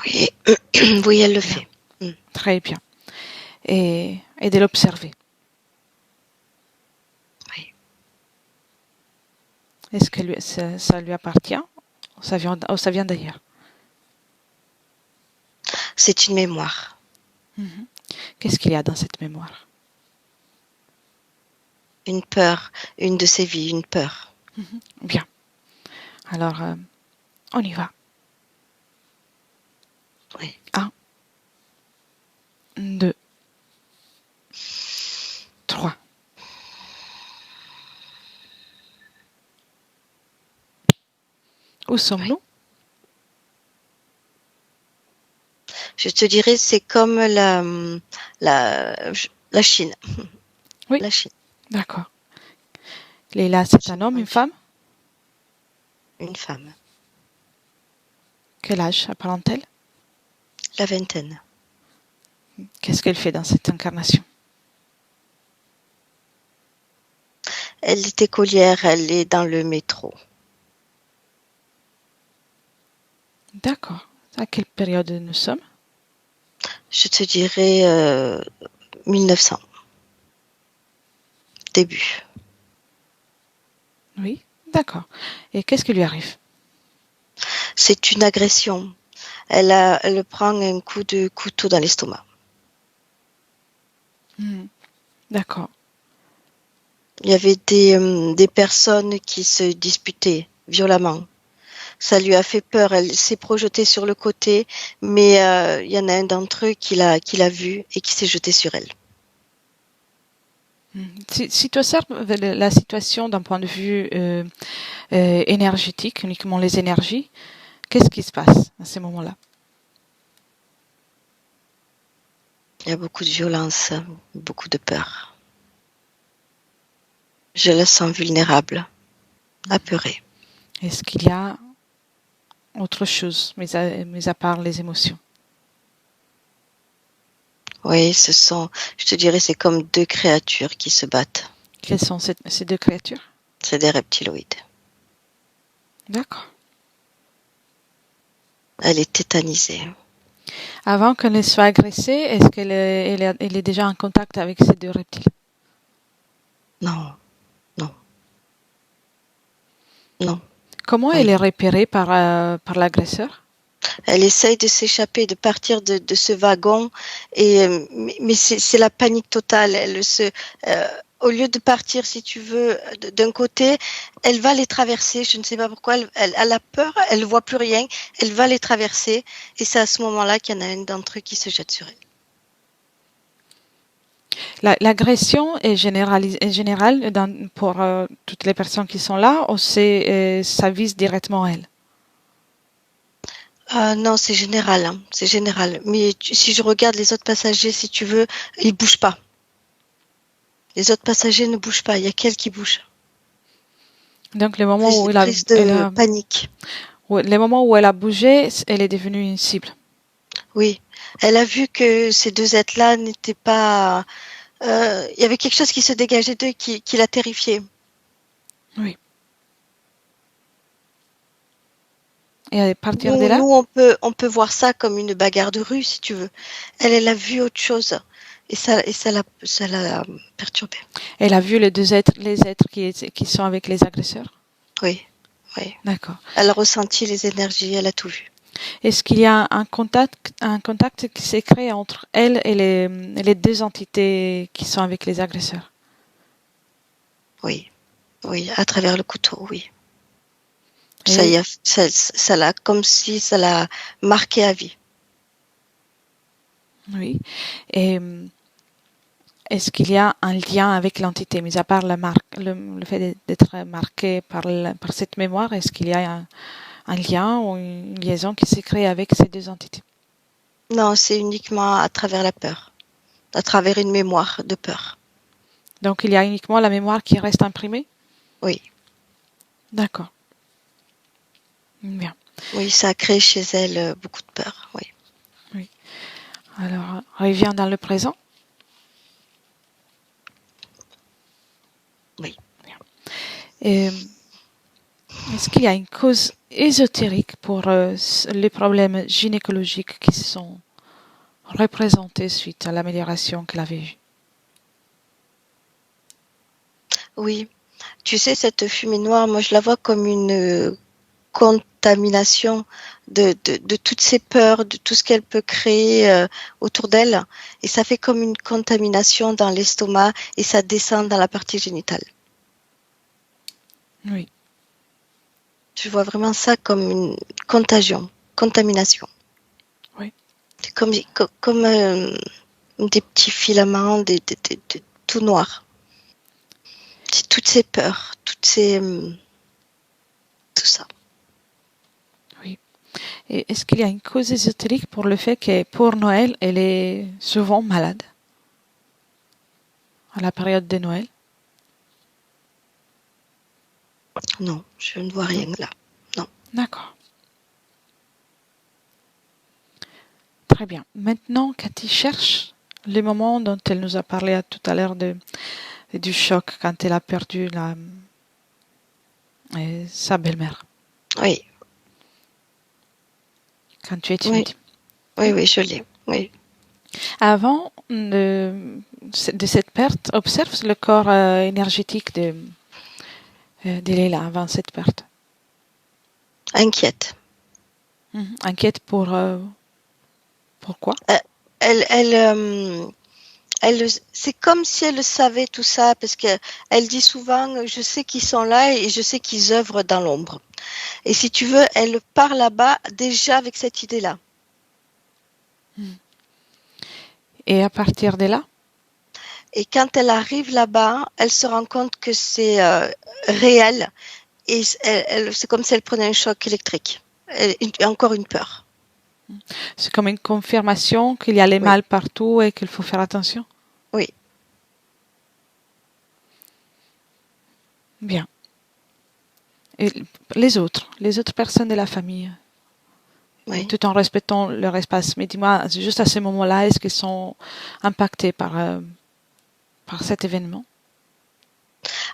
Oui, oui, elle le fait. Très bien. Et de l'observer. Oui. Est-ce que ça lui appartient ou ça vient d'ailleurs? C'est une mémoire. Qu'est-ce qu'il y a dans cette mémoire? Une peur, une de ses vies, une peur. Bien. Alors, on y va. Oui. 1, 2, 3. Où sommes-nous? Je te dirais, c'est comme la Chine. Oui. La Chine. D'accord. Léla, c'est un homme, une femme? Une femme. Quel âge apparente-t-elle? La vingtaine. Qu'est-ce qu'elle fait dans cette incarnation? Elle est écolière, elle est dans le métro. D'accord. À quelle période nous sommes? Je te dirais 1900. Début. Oui, d'accord. Et qu'est-ce qui lui arrive? C'est une agression. Elle prend un coup de couteau dans l'estomac. D'accord. Il y avait des personnes qui se disputaient violemment. Ça lui a fait peur. Elle s'est projetée sur le côté, mais il y en a un d'entre eux qui l'a vue et qui s'est jeté sur elle. Si tu observes la situation d'un point de vue énergétique, uniquement les énergies, qu'est-ce qui se passe à ces moments-là? Il y a beaucoup de violence, beaucoup de peur. Je la sens vulnérable, apeurée. Est-ce qu'il y a autre chose, mis à part les émotions? Oui, je te dirais, c'est comme deux créatures qui se battent. Quelles sont ces deux créatures? C'est des reptiloïdes. D'accord. Elle est tétanisée. Avant qu'elle ne soit agressée, est-ce qu'elle elle est déjà en contact avec ces deux reptiles? Non, non, non. Comment elle est repérée par l'agresseur? Elle essaye de s'échapper, de partir de ce wagon, mais c'est la panique totale. Au lieu de partir, si tu veux, d'un côté, elle va les traverser. Je ne sais pas pourquoi. Elle a peur, elle ne voit plus rien. Elle va les traverser, et c'est à ce moment-là qu'il y en a un d'entre eux qui se jette sur elle. L'agression est générale pour toutes les personnes qui sont là, ou ça vise directement elle? Non, c'est général, hein, c'est général. Mais si je regarde les autres passagers, si tu veux, ils bougent pas. Les autres passagers ne bougent pas. Il y a qu'elle qui bouge. Donc, les moments où Prise de panique. les moments où elle a bougé, elle est devenue une cible. Oui, elle a vu que ces deux êtres-là n'étaient pas. Il y avait quelque chose qui se dégageait d'eux qui l'a terrifiée. Oui. Et à partir de là, Nous, on peut voir ça comme une bagarre de rue, si tu veux. Elle a vu autre chose, et ça l'a perturbée. elle a vu les êtres qui sont avec les agresseurs. Oui, oui. D'accord. Elle a ressenti les énergies, elle a tout vu. Est-ce qu'il y a un contact qui s'est créé entre elle et les deux entités qui sont avec les agresseurs? Oui, oui, à travers le couteau, oui. Ça l'a, comme si ça l'a marqué à vie. Oui. Et est-ce qu'il y a un lien avec l'entité, mis à part le fait d'être marqué par cette mémoire, est-ce qu'il y a un lien ou une liaison qui s'est créée avec ces deux entités? Non, c'est uniquement à travers la peur, à travers une mémoire de peur. Donc il y a uniquement la mémoire qui reste imprimée? Oui. D'accord. Bien. Oui, ça a créé chez elle beaucoup de peur, oui. Oui. Alors, reviens dans le présent. Oui. Bien. Et, est-ce qu'il y a une cause ésotérique pour les problèmes gynécologiques qui sont représentés suite à l'amélioration qu'elle avait eue? Oui. Tu sais, cette fumée noire, moi, je la vois comme contamination de toutes ces peurs, de tout ce qu'elle peut créer autour d'elle. Et ça fait comme une contamination dans l'estomac et ça descend dans la partie génitale. Oui. Je vois vraiment ça comme une contamination. Oui. C'est comme des petits filaments, tout noir. C'est toutes ces peurs, tout ça. Oui. Et est-ce qu'il y a une cause ésotérique pour le fait que pour Noël, elle est souvent malade à la période de Noël? Non, je ne vois rien là. Non. D'accord. Très bien. Maintenant, Cathy cherche les moments dont elle nous a parlé tout à l'heure du choc quand elle a perdu sa belle-mère. Oui. Quand tu es timide. Oui, je l'ai. Oui. Avant de cette perte, observe le corps énergétique de Leila avant cette perte. Inquiète. Inquiète pourquoi? C'est comme si elle savait tout ça, parce qu'elle dit souvent, je sais qu'ils sont là et je sais qu'ils œuvrent dans l'ombre. Et si tu veux, elle part là-bas déjà avec cette idée-là. Et à partir de là? Et quand elle arrive là-bas, elle se rend compte que c'est réel. Et c'est comme si elle prenait un choc électrique. Encore une peur. C'est comme une confirmation qu'il y a les mal partout et qu'il faut faire attention? Oui. Bien. Et les autres personnes de la famille, tout en respectant leur espace. Mais dis-moi, juste à ce moment-là, est-ce qu'ils sont impactés par cet événement?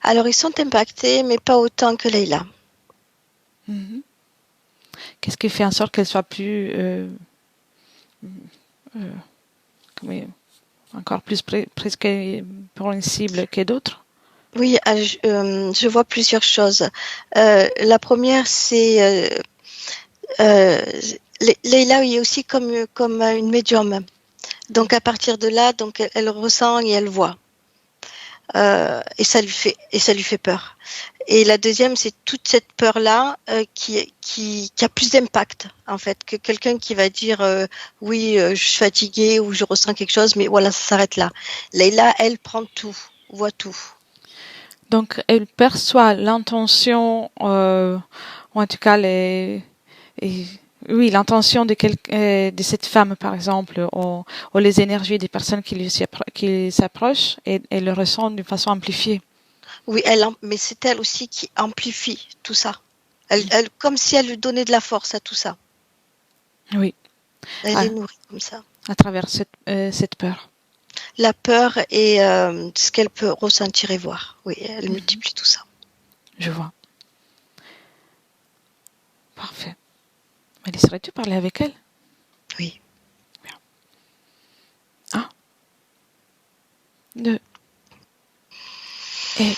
Alors, ils sont impactés, mais pas autant que Leila. Qu'est-ce qui fait en sorte qu'elle soit plus... encore plus presque pour une cible que d'autres? Oui, je vois plusieurs choses. La première, c'est... Leila est aussi comme une médium. Donc, à partir de là, donc, elle ressent et elle voit. Et ça lui fait peur. Et la deuxième, c'est toute cette peur-là qui a plus d'impact, en fait, que quelqu'un qui va dire oui, je suis fatiguée ou je ressens quelque chose, mais voilà, ça s'arrête là. Leila, elle prend tout, voit tout. Donc, elle perçoit l'intention, ou en tout cas l'intention de cette femme, par exemple, ou les énergies des personnes qui s'approchent, et elle le ressent d'une façon amplifiée. Oui, mais c'est elle aussi qui amplifie tout ça. Comme si elle lui donnait de la force à tout ça. Oui. Elle est nourrie comme ça. À travers cette peur. La peur et ce qu'elle peut ressentir et voir. Oui, elle multiplie tout ça. Je vois. Parfait. Mais laisserais-tu parler avec elle? Oui. Bien. 1, 2 et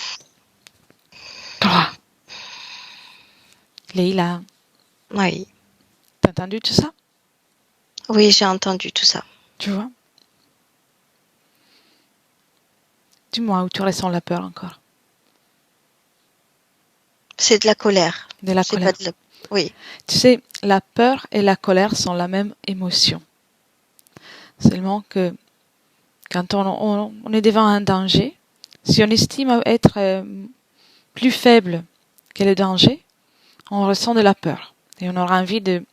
3. Leila. Oui. T'as entendu tout ça? Oui, j'ai entendu tout ça. Tu vois? Dis-moi où tu ressens la peur encore. C'est de la colère. De la colère. Oui. Tu sais, la peur et la colère sont la même émotion. Seulement que quand on est devant un danger, si on estime être plus faible que le danger, on ressent de la peur et on aura envie de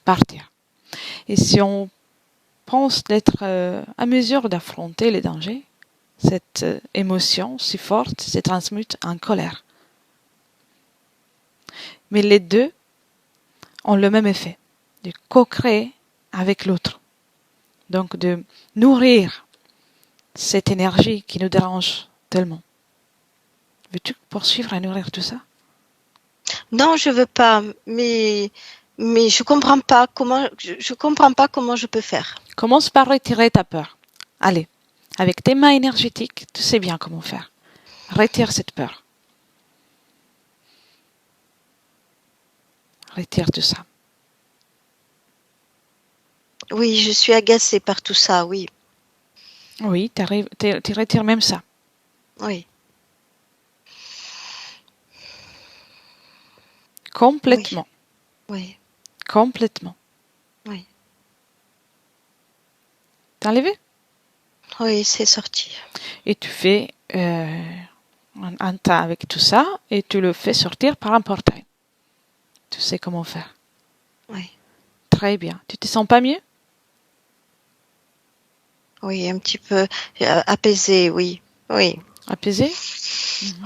partir. Et si on pense d'être à mesure d'affronter les dangers, cette émotion si forte se transmute en colère. Mais les deux ont le même effet, de co-créer avec l'autre. Donc de nourrir cette énergie qui nous dérange tellement. Veux-tu poursuivre à nourrir tout ça? Non, je veux pas, mais je comprends pas comment je peux faire. Commence par retirer ta peur. Allez, avec tes mains énergétiques, tu sais bien comment faire. Retire cette peur. Retire tout ça. Oui, je suis agacée par tout ça, oui. Oui, tu retires même ça. Oui. Complètement. Oui. Complètement. Oui. T'as enlevé? Oui, c'est sorti. Et tu fais un tas avec tout ça et tu le fais sortir par un portail. Tu sais comment faire. Oui. Très bien. Tu te sens pas mieux? Oui, un petit peu apaisée, oui. Oui. Apaisé?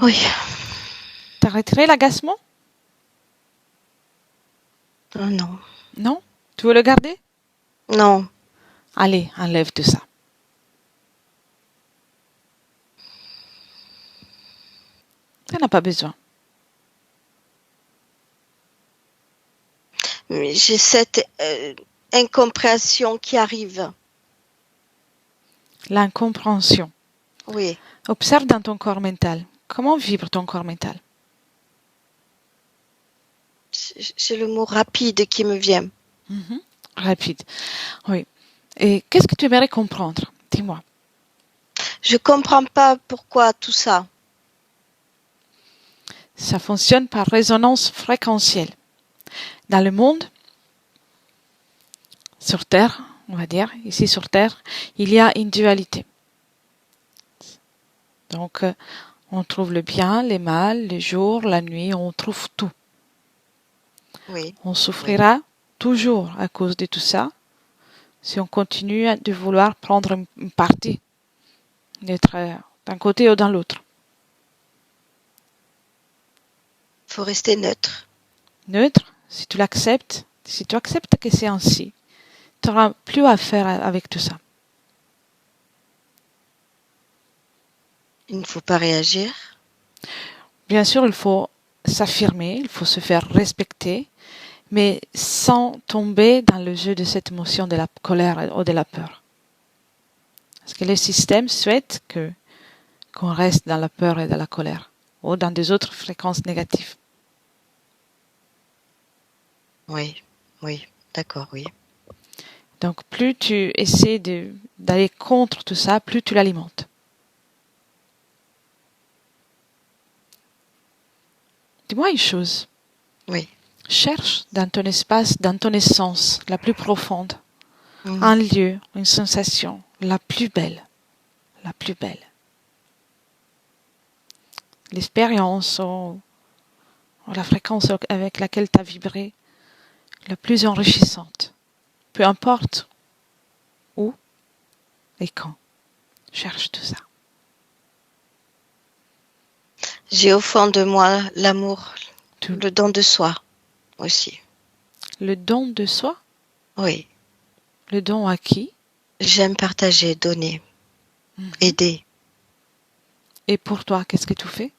Oui. T'as retiré l'agacement? Oh, non. Non? Tu veux le garder? Non. Allez, enlève tout ça. T'en as pas besoin. Mais j'ai cette incompréhension qui arrive. L'incompréhension. Oui. Observe dans ton corps mental. Comment vibre ton corps mental? J'ai le mot rapide qui me vient. Rapide. Oui. Et qu'est-ce que tu aimerais comprendre? Dis-moi. Je comprends pas pourquoi tout ça. Ça fonctionne par résonance fréquentielle. Dans le monde, sur Terre, on va dire, ici sur Terre, il y a une dualité. Donc, on trouve le bien, le mal, le jour, la nuit, on trouve tout. Oui. On souffrira toujours à cause de tout ça si on continue de vouloir prendre une partie, d'être d'un côté ou dans l'autre. Faut rester neutre. Neutre, si tu l'acceptes, si tu acceptes que c'est ainsi, tu n'auras plus à faire avec tout ça. Il ne faut pas réagir. Bien sûr, il faut s'affirmer, il faut se faire respecter, mais sans tomber dans le jeu de cette émotion de la colère ou de la peur. Parce que le système souhaite qu'on reste dans la peur et dans la colère, ou dans des autres fréquences négatives. Oui. Oui. D'accord, oui. Donc, plus tu essaies d'aller contre tout ça, plus tu l'alimentes. Dis-moi une chose. Oui. Cherche dans ton espace, dans ton essence la plus profonde, un lieu, une sensation, la plus belle. La plus belle. L'expérience ou la fréquence avec laquelle tu as vibré, la plus enrichissante. Peu importe où et quand. Cherche tout ça. J'ai au fond de moi l'amour, Tout. le don de soi aussi. Le don de soi, Oui. le don à qui? J'aime partager, donner, aider. Et pour toi, qu'est-ce que tu fais?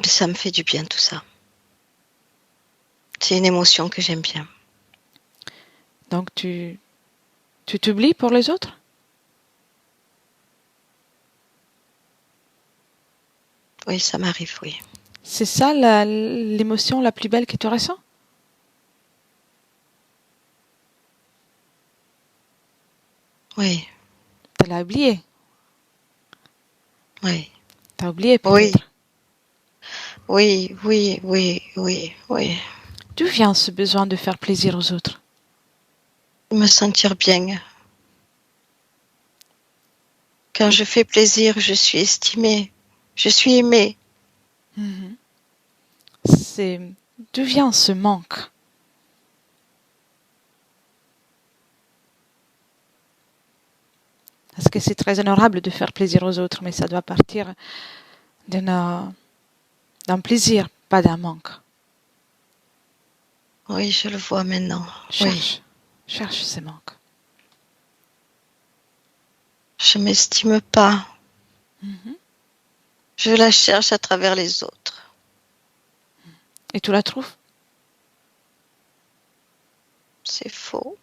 Ça me fait du bien tout ça. C'est une émotion que j'aime bien. Donc tu t'oublies pour les autres? Oui, ça m'arrive, oui. C'est ça l'émotion la plus belle que tu ressens? Oui. Tu l'as oublié. Oui. Tu as oublié peut-être. Oui, oui, oui, oui, oui. D'où vient ce besoin de faire plaisir aux autres? Me sentir bien. Quand je fais plaisir, je suis estimée. Je suis aimée. C'est d'où vient ce manque? Parce que c'est très honorable de faire plaisir aux autres, mais ça doit partir d'un plaisir, pas d'un manque. Oui, je le vois maintenant. Cherche ce manque. Je m'estime pas. Je la cherche à travers les autres. Et tu la trouves? C'est faux.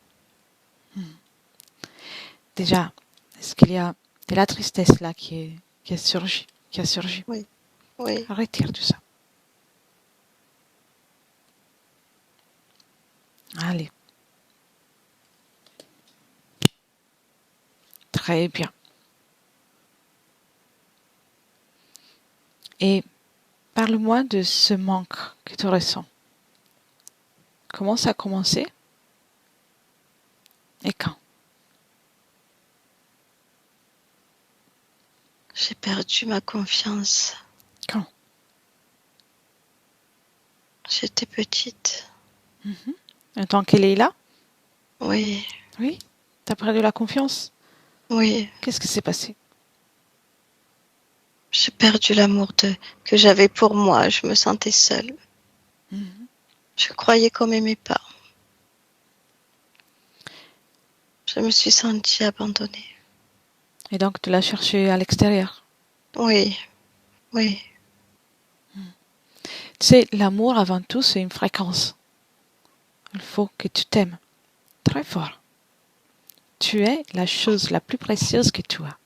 Déjà, est-ce qu'il y a de la tristesse là qui a surgi? Oui. Retire tout ça. Allez. Très bien. Et parle-moi de ce manque que tu ressens. Comment ça a commencé et quand? J'ai perdu ma confiance. Quand? J'étais petite. Et tant qu'elle est là? Oui, Oui. T'as perdu la confiance? oui. Qu'est-ce qui s'est passé? J'ai perdu l'amour que j'avais pour moi. Je me sentais seule. Je croyais qu'on m'aimait pas. Je me suis sentie abandonnée. Et donc tu l'as cherché à l'extérieur. Oui, oui, Tu sais, l'amour avant tout, c'est une fréquence. Il faut que tu t'aimes très fort. Tu es la chose la plus précieuse que tu as.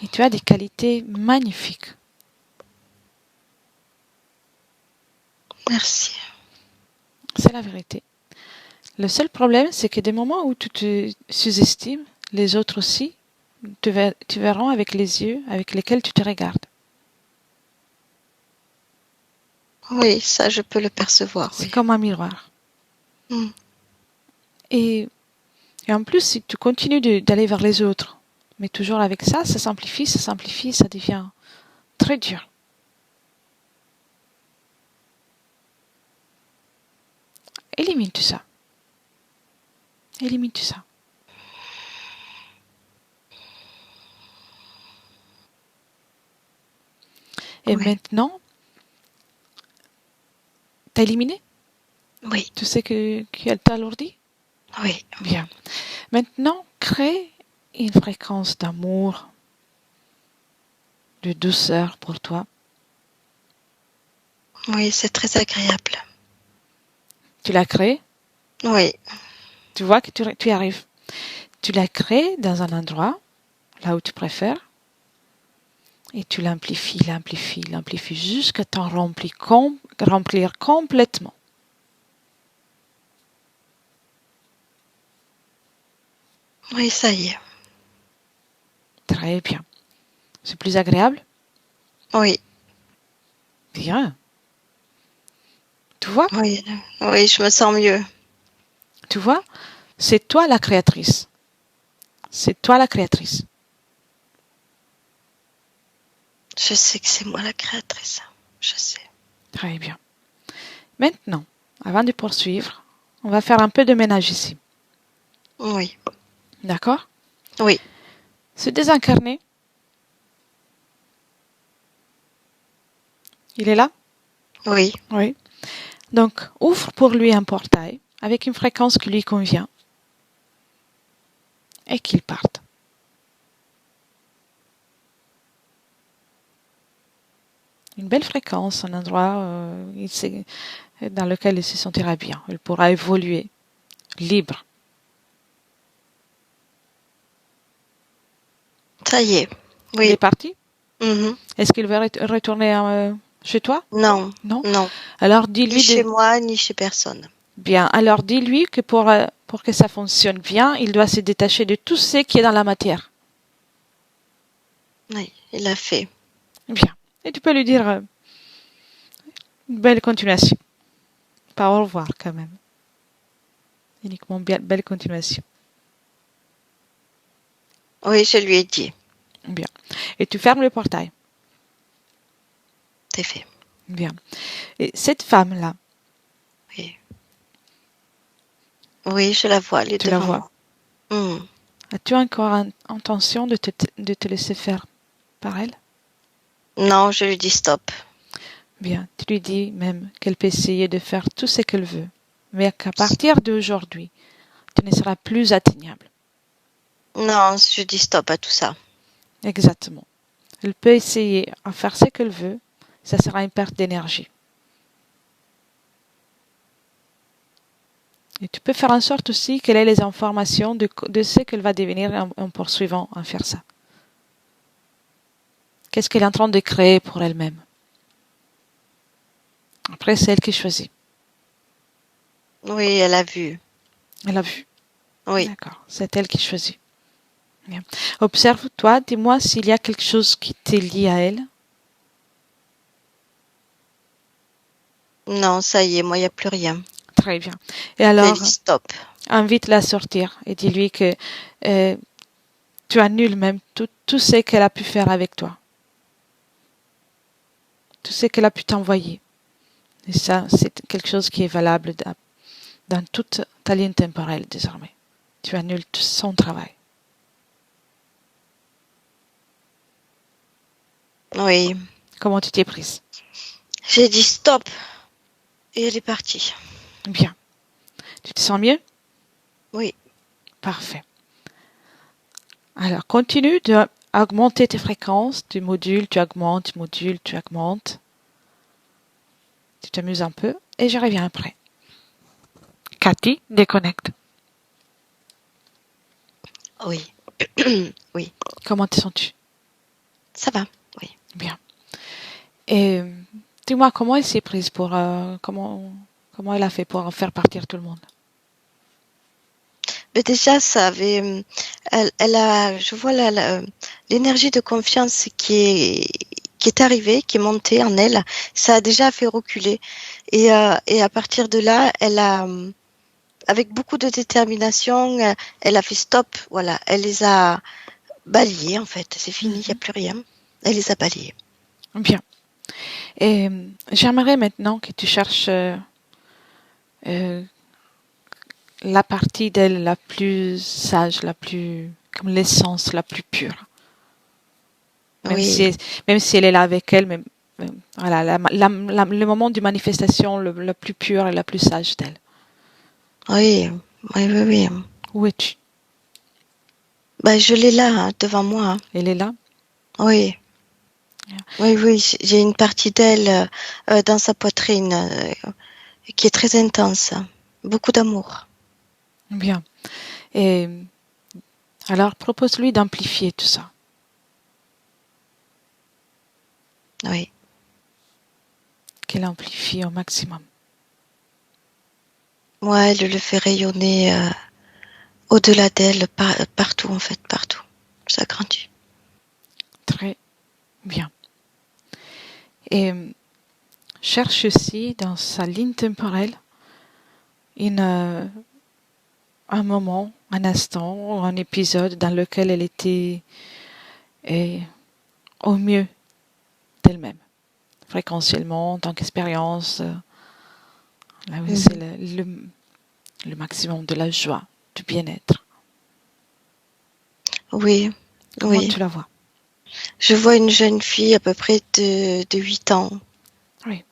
Et tu as des qualités magnifiques. merci. C'est la vérité. Le seul problème, c'est que des moments où tu te sous-estimes, les autres aussi, tu verras avec les yeux avec lesquels tu te regardes. Oui, ça, je peux le percevoir, C'est oui. comme un miroir. Mm. Et en plus, si tu continues d'aller vers les autres, mais toujours avec ça s'amplifie, ça devient très dur. Élimine tout ça. Élimine tout ça. Et Oui. maintenant, t'as éliminé? Oui, Tu sais qu'elle t'alourdit? oui, Bien. Maintenant, crée une fréquence d'amour, de douceur pour toi. oui, c'est très agréable. Tu l'as créée, Oui, tu vois que tu y arrives. Tu l'as créée dans un endroit, là où tu préfères, et tu l'amplifies, jusqu'à t'en remplir complètement. oui, ça y est. Très bien. C'est plus agréable? Oui, Bien. Tu vois? oui, oui, je me sens mieux. Tu vois? C'est toi la créatrice. C'est toi la créatrice. Je sais que c'est moi la créatrice. Je sais. Très bien. Maintenant, avant de poursuivre, on va faire un peu de ménage ici. Oui, D'accord? oui, Se désincarner. Il est là? oui, Oui. Donc, ouvre pour lui un portail avec une fréquence qui lui convient et qu'il parte. Une belle fréquence, un endroit dans lequel il se sentira bien. Il pourra évoluer libre. ça y est. Il est Oui. parti? Mhm. Est-ce qu'il va retourner chez toi? Non, Non? non. Alors Ni dis-lui chez moi, ni chez personne. Bien. Alors dis-lui que pour que ça fonctionne bien, il doit se détacher de tout ce qui est dans la matière. Oui, il a fait. Bien. Et tu peux lui dire belle continuation. Pas au revoir quand même. Uniquement bien, belle continuation. Oui, je lui ai dit. Bien. Et tu fermes le portail. C'est fait. Bien. Et cette femme-là, Oui. Oui, je la vois, elle est tu la devant vois. moi. Mm. As-tu encore intention de te laisser faire par elle? Non, je lui dis stop. Bien. Tu lui dis même qu'elle peut essayer de faire tout ce qu'elle veut, mais qu'à partir d'aujourd'hui, tu ne seras plus atteignable. Non, je dis stop à tout ça. Exactement. Elle peut essayer à faire ce qu'elle veut, ça sera une perte d'énergie. Et tu peux faire en sorte aussi qu'elle ait les informations de ce qu'elle va devenir en poursuivant à faire ça. Qu'est-ce qu'elle est en train de créer pour elle-même? Après, c'est elle qui choisit. Oui, elle a vu. Elle a vu. Oui. D'accord. C'est elle qui choisit. Bien. Observe-toi, dis-moi s'il y a quelque chose qui te lie à elle. Non, ça y est, moi, il n'y a plus rien. Très bien. Et J'ai alors, dit stop. invite-la à sortir et dis-lui que euh, tu annules même tout ce qu'elle a pu faire avec toi. Tout ce qu'elle a pu t'envoyer. Et ça, c'est quelque chose qui est valable dans toute ta ligne temporelle désormais. Tu annules tout son travail. Oui. Comment tu t'es prise? J'ai dit stop. Et elle est partie. Bien. Tu te sens mieux? Oui. Parfait. Alors, continue d'augmenter tes fréquences. Tu modules, tu augmentes, tu modules, tu augmentes. Tu t'amuses un peu et je reviens après. Cathy, déconnecte. Oui. Oui. Comment te sens-tu? Ça va. Oui. Bien. Et dis-moi, comment elle s'est prise pour... comment elle a fait pour en faire partir tout le monde? Mais déjà, ça avait, elle a, je vois l'énergie de confiance qui est arrivée, qui est montée en elle. Ça a déjà fait reculer. Et à partir de là, elle a, avec beaucoup de détermination, elle a fait stop. Voilà, elle les a balayés en fait. C'est fini, il n'y a plus rien. Elle les a balayés. Bien. Et j'aimerais maintenant que tu cherches euh, la partie d'elle la plus sage, la plus... comme l'essence la plus pure. Même Oui, si, même si elle est là avec elle, voilà, le moment de manifestation le plus pur et la plus sage d'elle. oui, oui, oui, oui. Où es-tu? Ben, je l'ai là, hein, devant moi, hein. Elle est là? Oui. Oui, oui, j'ai une partie d'elle dans sa poitrine qui est très intense. Beaucoup d'amour. Bien. Et alors, propose-lui d'amplifier tout ça. Oui, Qu'elle amplifie au maximum. moi, elle le fait rayonner au-delà d'elle, partout en fait, partout. Ça grandit. Très bien. Et cherche aussi dans sa ligne temporelle un moment, un instant, un épisode dans lequel elle était au mieux d'elle-même, fréquentiellement, en tant qu'expérience. Là où c'est Mhm. le maximum de la joie, du bien-être. Oui, Comment oui. tu la vois? Je vois une jeune fille à peu près de 8 ans. Oui.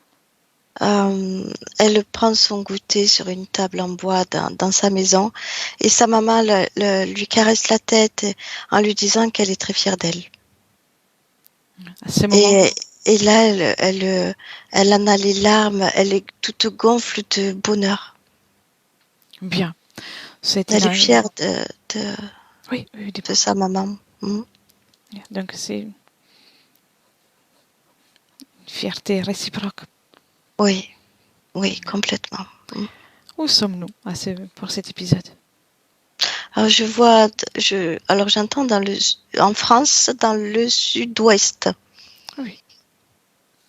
Elle prend son goûter sur une table en bois dans sa maison et sa maman lui caresse la tête en lui disant qu'elle est très fière d'elle. À ce moment, Et, et là, elle en a les larmes, elle est toute gonfle de bonheur. bien. C'est Elle est une, fière oui, oui, de dis-moi. sa maman. Mm. Donc c'est une fierté réciproque. Oui, oui, complètement. Mm. Où sommes-nous pour cet épisode? Alors alors j'entends en France, dans le sud-ouest. Oui,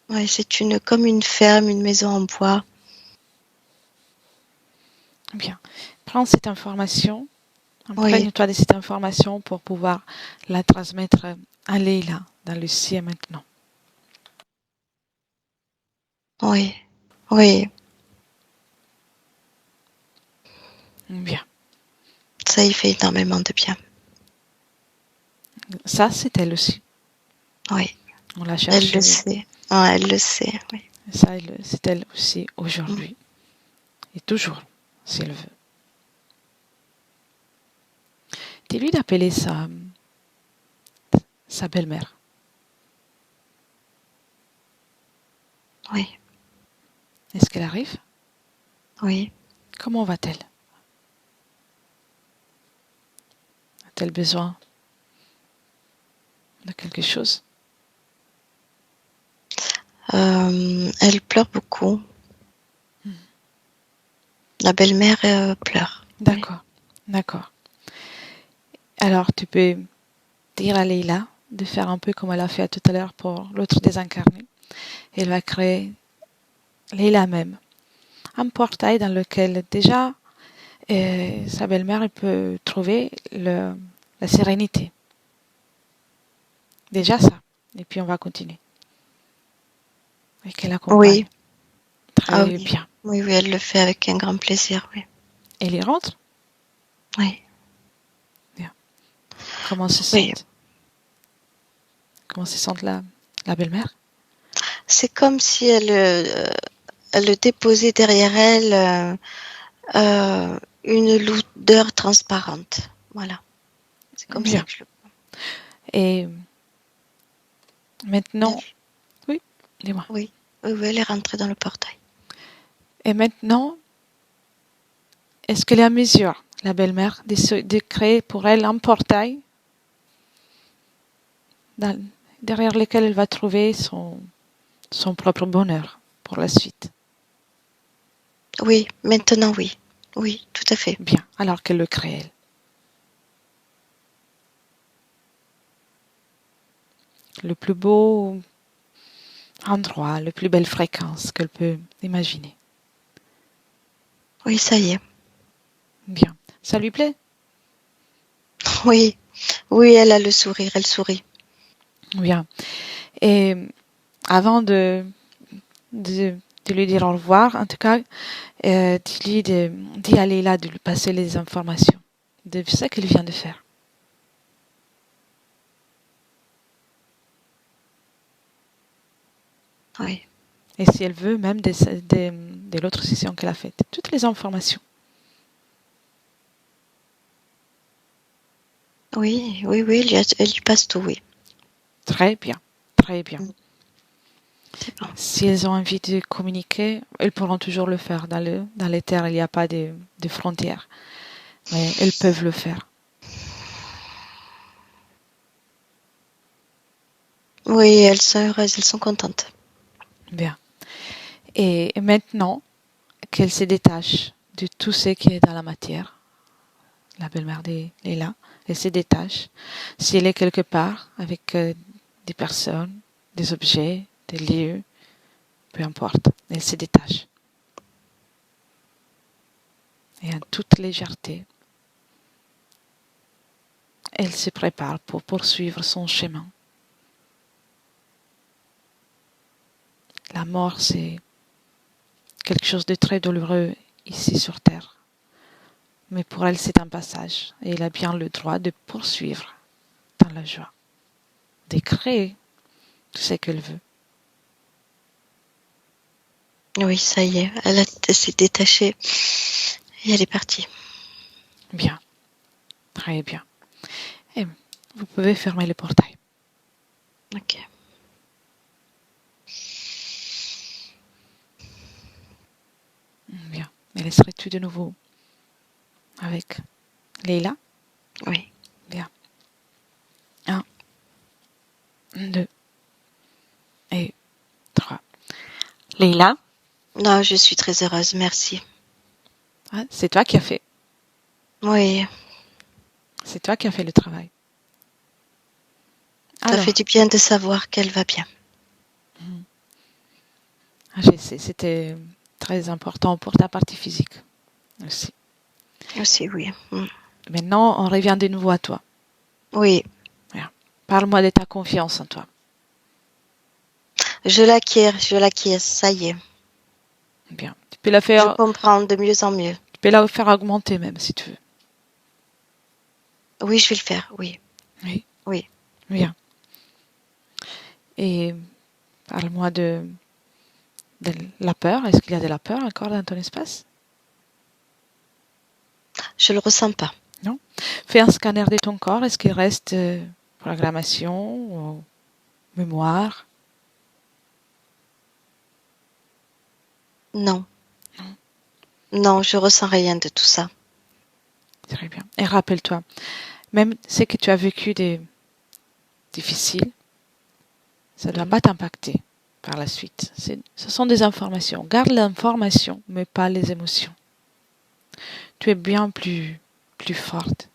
Ouais, c'est comme une ferme, une maison en bois. bien. Prends cette information, Oui, imprègne-toi de cette information pour pouvoir la transmettre à Leila dans le ciel maintenant. oui, oui. Bien. Ça y fait énormément de bien. Ça, c'est elle aussi. Oui, On l'a elle le cherché. sait. Ouais, elle le sait, oui. Ça, c'est elle aussi Mm. aujourd'hui. Et toujours, si elle veut. Dis-lui d'appeler sa belle-mère. Oui, Est-ce qu'elle arrive? oui. Comment va-t-elle? A-t-elle besoin de quelque chose? Elle pleure beaucoup. La belle-mère pleure. Oui. D'accord, d'accord. Alors, tu peux dire à Leïla de faire un peu comme elle a fait tout à l'heure pour l'autre désincarné. Elle va créer Leïla même un portail dans lequel déjà sa belle-mère elle peut trouver la sérénité. Déjà ça. Et puis on va continuer. Et qu'elle accompagne. Oui. Ah Très oui. bien. Oui, oui, elle le fait avec un grand plaisir, oui. Elle y rentre. Oui. Comment se Oui. sent Comment se sent la belle-mère? C'est comme si elle le déposait derrière elle une lourdeur transparente. Voilà. C'est comme ça Bien. que je le Et vois. maintenant, oui, dis-moi. Oui. Oui, oui, elle est rentrée dans le portail. Et maintenant, est-ce qu'elle est à mesure, la belle-mère, de créer pour elle un portail dans- derrière lequel elle va trouver son propre bonheur pour la suite? Oui, maintenant oui. Oui, tout à fait. Bien, alors qu'elle le crée elle. Le plus beau endroit, la plus belle fréquence qu'elle peut imaginer. Oui, ça y est. Bien. Ça lui plaît? Oui. Oui, elle a le sourire, elle sourit. Bien. Et avant de, de lui dire au revoir, en tout cas, dis à Leïla de lui passer les informations de ce qu'elle vient de faire. Oui. Et si elle veut, même de l'autre session qu'elle a faite. Toutes les informations. Oui, oui, oui, elle lui passe tout, oui. Très bien. Très bien. C'est bon. Si elles ont envie de communiquer, elles pourront toujours le faire. Dans les terres, il n'y a pas de frontières. Mais elles peuvent le faire. Oui, elles sont heureuses, elles sont contentes. Bien. Et maintenant qu'elles se détachent de tout ce qui est dans la matière, la belle-mère est là, elle se détache. Si elle est quelque part avec des personnes, des objets, des lieux, peu importe, elle se détache. Et en toute légèreté, elle se prépare pour poursuivre son chemin. La mort, c'est quelque chose de très douloureux ici sur Terre. Mais pour elle, c'est un passage. Et elle a bien le droit de poursuivre dans la joie, de créer tout ce qu'elle veut. Oui, ça y est, elle s'est détachée et elle est partie. Bien, très bien. Et vous pouvez fermer le portail. Ok. Bien. Et laisserai tout de nouveau avec Leïla. Oui. Bien. 1, 2 et 3. Leïla, Non, je suis très heureuse, merci. c'est toi qui as fait. Oui, C'est toi qui as fait le travail. ça Alors, fait du bien de savoir qu'elle va bien. je sais, c'était très important pour ta partie physique aussi. Aussi, oui. Maintenant, on revient de nouveau à toi. Oui, Parle-moi de ta confiance en toi. je l'acquiers, ça y est. Bien. Tu peux la Je faire, comprends de mieux en mieux. tu peux la faire augmenter même si tu veux. Oui, je vais le faire, oui. Oui. Oui. Bien. Et parle-moi de la peur. Est-ce qu'il y a de la peur encore dans ton espace? Je le ressens pas. Non. Fais un scanner de ton corps. Est-ce qu'il reste programmation ou mémoire? Non. Non, je ressens rien de tout ça. Très bien. Et rappelle-toi, même ce que tu as vécu de difficile, ça ne doit pas t'impacter par la suite. Ce sont des informations. Garde l'information, mais pas les émotions. Tu es bien plus forte.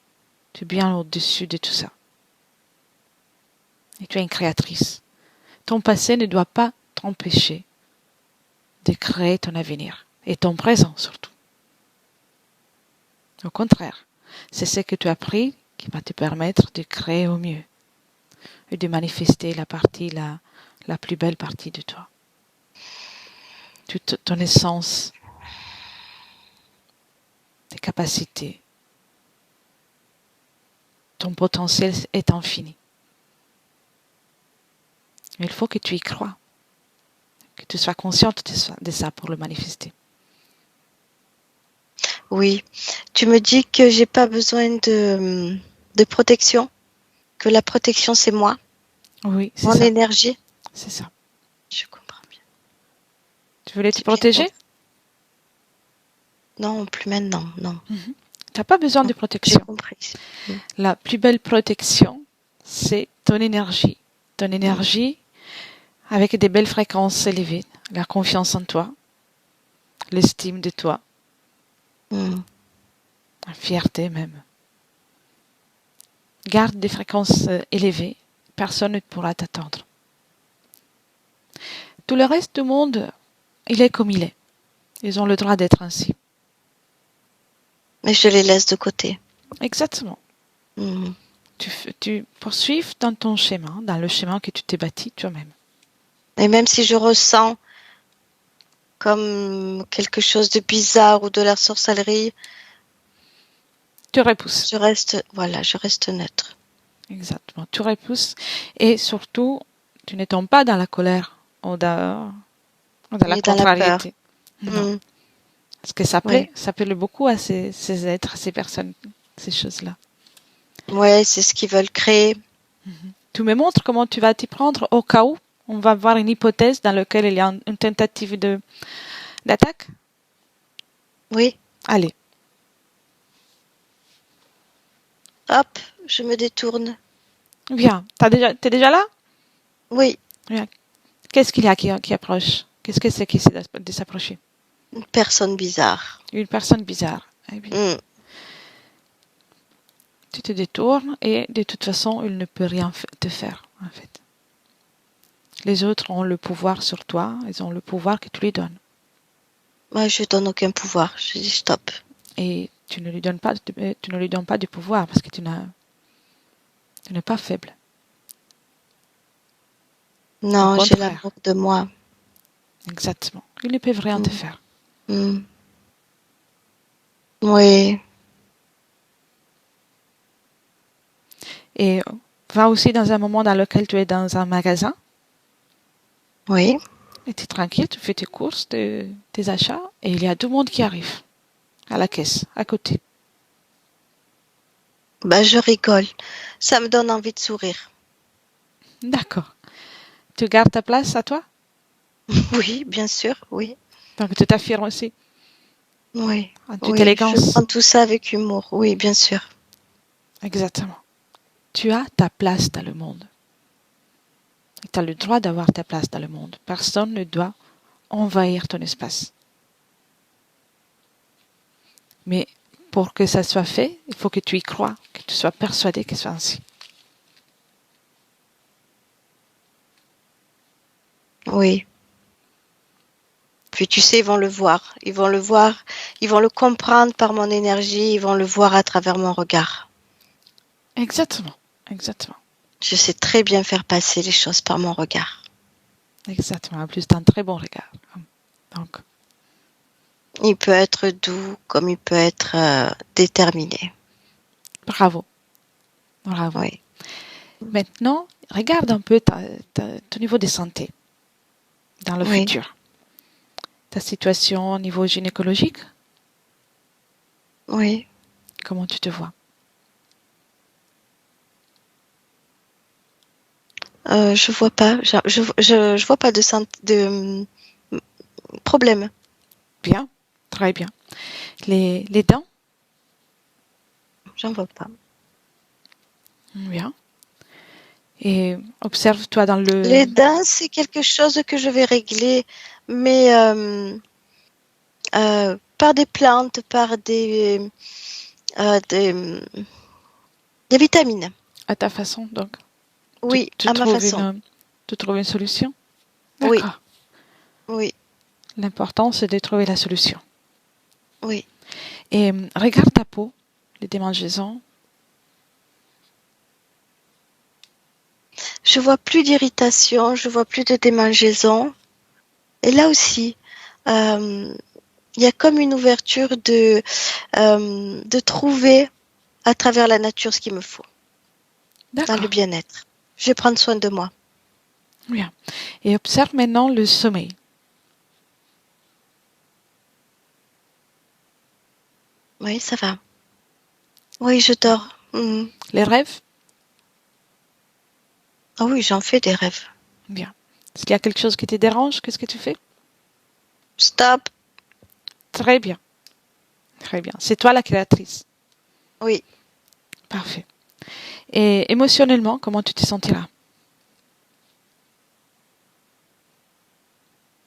Tu es bien au-dessus de tout ça. Et tu es une créatrice. Ton passé ne doit pas t'empêcher de créer ton avenir. Et ton présent surtout. Au contraire, c'est ce que tu as appris qui va te permettre de créer au mieux. Et de manifester la plus belle partie de toi. Toute ton essence, tes capacités, ton potentiel est infini. Mais il faut que tu y crois, que tu sois consciente de ça pour le manifester. Oui. Tu me dis que j'ai pas besoin de protection, que la protection c'est moi, Oui, c'est mon ça. énergie. C'est ça. Je comprends bien. Tu voulais te C'est bien protéger? compris. Non, plus maintenant, non. Tu n'as pas besoin de J'ai protection. compris. La plus belle protection, c'est ton énergie. Ton énergie avec des belles fréquences élevées, la confiance en toi, l'estime de toi, Mm. la fierté même. Garde des fréquences élevées, personne ne pourra t'attendre. Tout le reste du monde, il est comme il est. Ils ont le droit d'être ainsi. Mais je les laisse de côté. Exactement. Mm. Tu poursuis dans ton chemin, dans le chemin que tu t'es bâti toi-même. Et même si je ressens comme quelque chose de bizarre ou de la sorcellerie, Tu repousses. je reste neutre. Exactement. Tu repousses et surtout, tu ne tombes pas dans la colère ou dans la Ni dans la peur. contrariété. Non. Mm. Parce que ça Oui. plaît beaucoup à ces êtres, à ces personnes, ces choses-là. Ouais, c'est ce qu'ils veulent créer. Tu me montres comment tu vas t'y prendre au cas où on va voir une hypothèse dans laquelle il y a une tentative d'attaque? Oui. Allez. Hop, je me détourne. Viens. T'es déjà là? Oui, Viens. Qu'est-ce qu'il y a qui approche? Qu'est-ce que c'est qui essaie de s'approcher? une personne bizarre. Une personne bizarre. Eh bien, Mm. tu te détournes et de toute façon, il ne peut rien te faire, en fait. Les autres ont le pouvoir sur toi, ils ont le pouvoir que tu lui donnes. Moi, je donne aucun pouvoir. Je dis stop. Et tu ne lui donnes pas de pouvoir parce que tu n'es pas faible. Non, Au j'ai contraire. l'amour de moi. Exactement. Ils ne peuvent rien te faire. Mm. Oui, Et va aussi dans un moment dans lequel tu es dans un magasin oui. et tu es tranquille, tu fais tes courses, tes achats et il y a tout le monde qui arrive à la caisse, à côté. Bah, je rigole. Ça me donne envie de sourire. D'accord. Tu gardes ta place à toi? Oui, bien sûr, oui. Donc tu t'affirmes aussi Oui, en toute oui. Je élégance. prends tout ça avec humour. Oui, bien sûr. Exactement. Tu as ta place dans le monde. Tu as le droit d'avoir ta place dans le monde. Personne ne doit envahir ton espace. Mais pour que ça soit fait, il faut que tu y crois, que tu sois persuadé que ce soit ainsi. Oui. Puis tu sais, ils vont le voir. Ils vont le voir. Ils vont le comprendre par mon énergie. Ils vont le voir à travers mon regard. Exactement. Exactement. Je sais très bien faire passer les choses par mon regard. Exactement. En plus, tu as un très bon regard. Donc, Il peut être doux comme il peut être déterminé. bravo. Bravo. Oui. Maintenant, regarde un peu ton niveau de santé dans le Oui. futur. Ta situation au niveau gynécologique, Oui. comment tu te vois? Je vois pas. Je vois pas de problème. Bien. Très bien. Les dents? J'en vois pas. Bien. Et observe-toi dans Les le... dents, c'est quelque chose que je vais régler, mais par des plantes, par des vitamines. À ta façon, donc. Oui, Tu à ma trouves façon. tu trouves une solution? Oui, D'accord. oui, L'important, c'est de trouver la solution. oui. Et regarde ta peau, les démangeaisons. Je vois plus d'irritation, je vois plus de démangeaisons. Et là aussi, il y a comme une ouverture de trouver à travers la nature ce qu'il me faut dans le D'accord. bien-être. Je vais prendre soin de moi. Bien. Et observe maintenant le sommeil. Oui, ça va. Oui, je dors. Mhm. Les rêves? Ah oui, j'en fais des rêves. Bien. S'il y a quelque chose qui te dérange, qu'est-ce que tu fais? Stop. Très bien. Très bien. C'est toi la créatrice. Oui. Parfait. Et émotionnellement, comment tu te sentiras?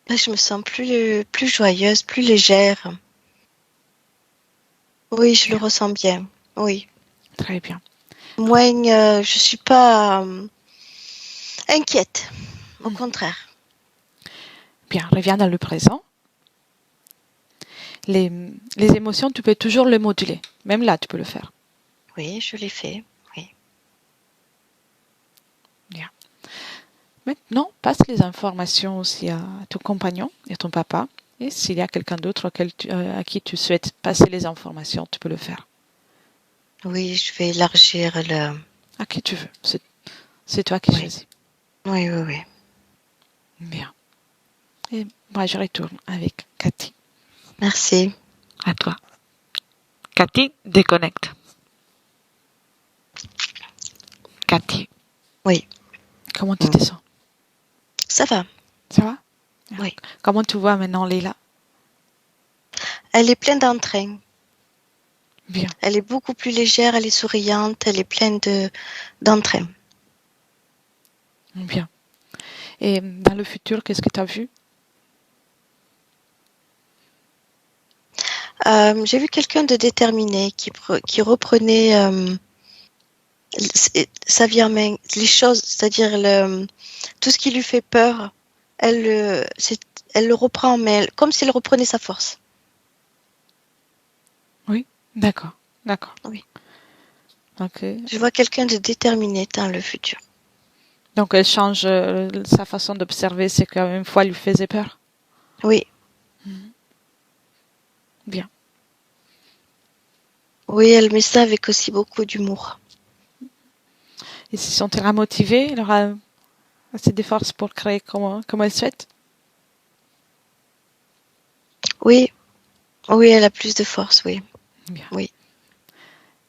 Là, je me sens plus joyeuse, plus légère. Oui, je le Bien. ressens bien. Oui. Très bien. Moins, je suis pas inquiète. Au Hmm. contraire. Bien. Reviens dans le présent. Les, les émotions, tu peux toujours les moduler. Même là, tu peux le faire. Oui, je l'ai fait. Oui. Bien. Maintenant, passe les informations aussi à ton compagnon et à ton papa. Et s'il y a quelqu'un d'autre à qui tu souhaites passer les informations, tu peux le faire. Oui, je vais élargir le. À qui tu veux. C'est toi qui Oui. choisis. Oui, oui, oui. Bien. Et moi, je retourne avec Cathy. Merci. À toi. Cathy, déconnecte. Cathy, Oui. comment tu te sens? Ça va. Ça va? Oui. Comment tu vois maintenant Leila? Elle est pleine d'entrain. Bien. Elle est beaucoup plus légère, elle est souriante, elle est pleine d'entrain. Bien. Et dans le futur, qu'est-ce que tu as vu? J'ai vu quelqu'un de déterminé qui reprenait sa vie en main, les choses, c'est-à-dire tout ce qui lui fait peur, elle, elle le reprend en main, comme si elle reprenait sa force. Oui. D'accord. D'accord. Oui. Ok. Je vois quelqu'un de déterminé dans le futur. Donc elle change sa façon d'observer ce qu'une fois lui faisait peur. Oui, Bien. oui, elle met ça avec aussi beaucoup d'humour. Et se sentira motivée, elle aura assez de force pour créer comme elle souhaite. Oui, oui, elle a plus de force, oui. Bien. Oui.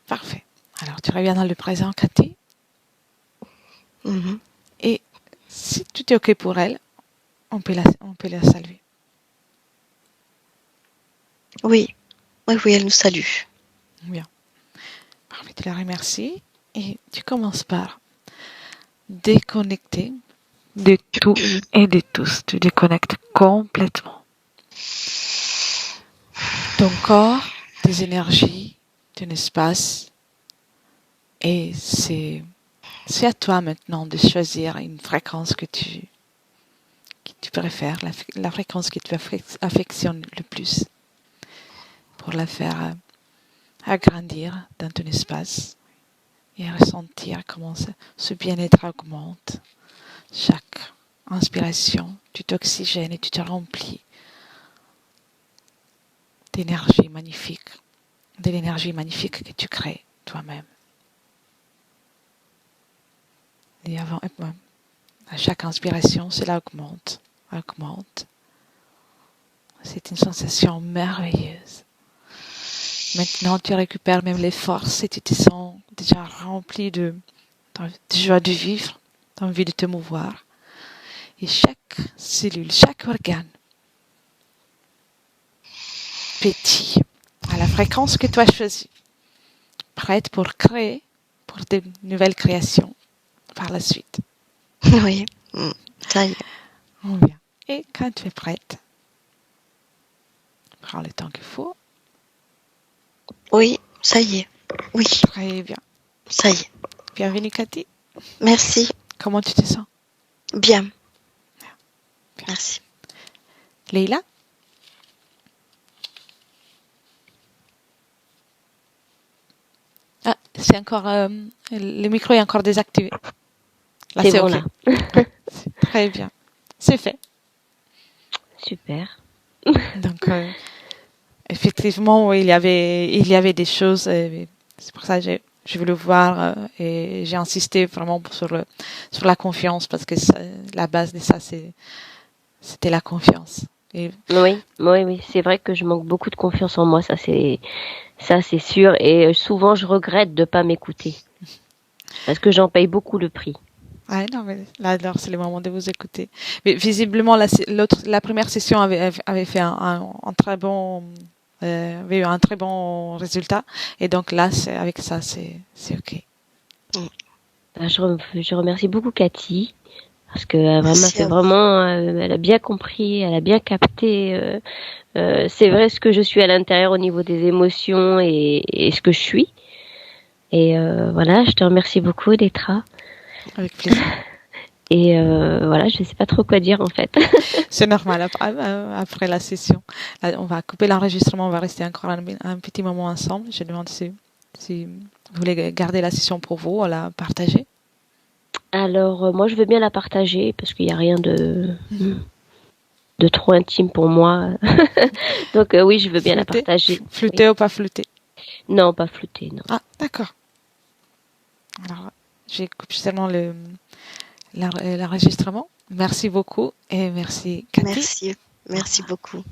Parfait. Alors tu reviens dans le présent, Cathy. Mhm. Et si tu t'es OK pour elle, on peut la saluer. Oui, oui, oui, elle nous salue. Bien. Parfait. Tu la remercies. Et tu commences par déconnecter de tout et de tous. Tu déconnectes complètement. Ton corps, tes énergies, ton espace. Et c'est à toi maintenant de choisir une fréquence que tu préfères, la fréquence qui te affectionne le plus pour la faire agrandir dans ton espace et ressentir comment ce bien-être augmente. Chaque inspiration, tu t'oxygènes et tu te remplis d'énergie magnifique, de l'énergie magnifique que tu crées toi-même. Et à chaque inspiration, cela augmente, augmente. C'est une sensation merveilleuse. Maintenant, tu récupères même les forces et tu te sens déjà rempli de joie de vivre, d'envie de te mouvoir. Et chaque cellule, chaque organe pétille à la fréquence que tu as choisie, prête pour créer, pour de nouvelles créations par la suite. Oui, ça y est. Bien. Et quand tu es prête, prends le temps qu'il faut. Oui, ça y est. Oui, Très bien. ça y est. Bienvenue, Cathy. Merci. Comment tu te sens? Bien. Bien. Merci. Leïla? Ah, c'est encore... le micro est encore désactivé. Là, C'est c'est bon, OK. là. Très bien. C'est fait. Super. Donc, effectivement, oui, il y avait des choses. C'est pour ça que j'ai voulu voir et j'ai insisté vraiment sur la confiance parce que la base de ça, c'était la confiance. Et Oui, oui, oui. C'est vrai que je manque beaucoup de confiance en moi, ça, c'est sûr. Et souvent, je regrette de pas m'écouter. Parce que j'en paye beaucoup le prix. ouais, non, mais là, alors, c'est le moment de vous écouter. Mais visiblement, la première session avait fait un très bon, avait eu un très bon résultat. Et donc là, avec ça, c'est OK. Ben, je remercie beaucoup Cathy. Parce que vraiment, Merci c'est à vous. vraiment, elle a bien compris, elle a bien capté. C'est vrai ce que je suis à l'intérieur au niveau des émotions et ce que je suis. Et voilà, je te remercie beaucoup, Détra. Avec plaisir. Et voilà, je sais pas trop quoi dire en fait. C'est normal après la session. Là, on va couper l'enregistrement, on va rester encore un petit moment ensemble. Je demande si vous voulez garder la session pour vous, ou la partager. Alors moi, je veux bien la partager parce qu'il y a rien de trop intime pour moi. Donc oui, je veux bien la Flouter, partager. flouter ou pas flouter? Non, pas flouter, non. Ah, d'accord. Alors, j'ai coupé seulement l'enregistrement. Merci beaucoup et merci Cathy. Merci. Merci beaucoup.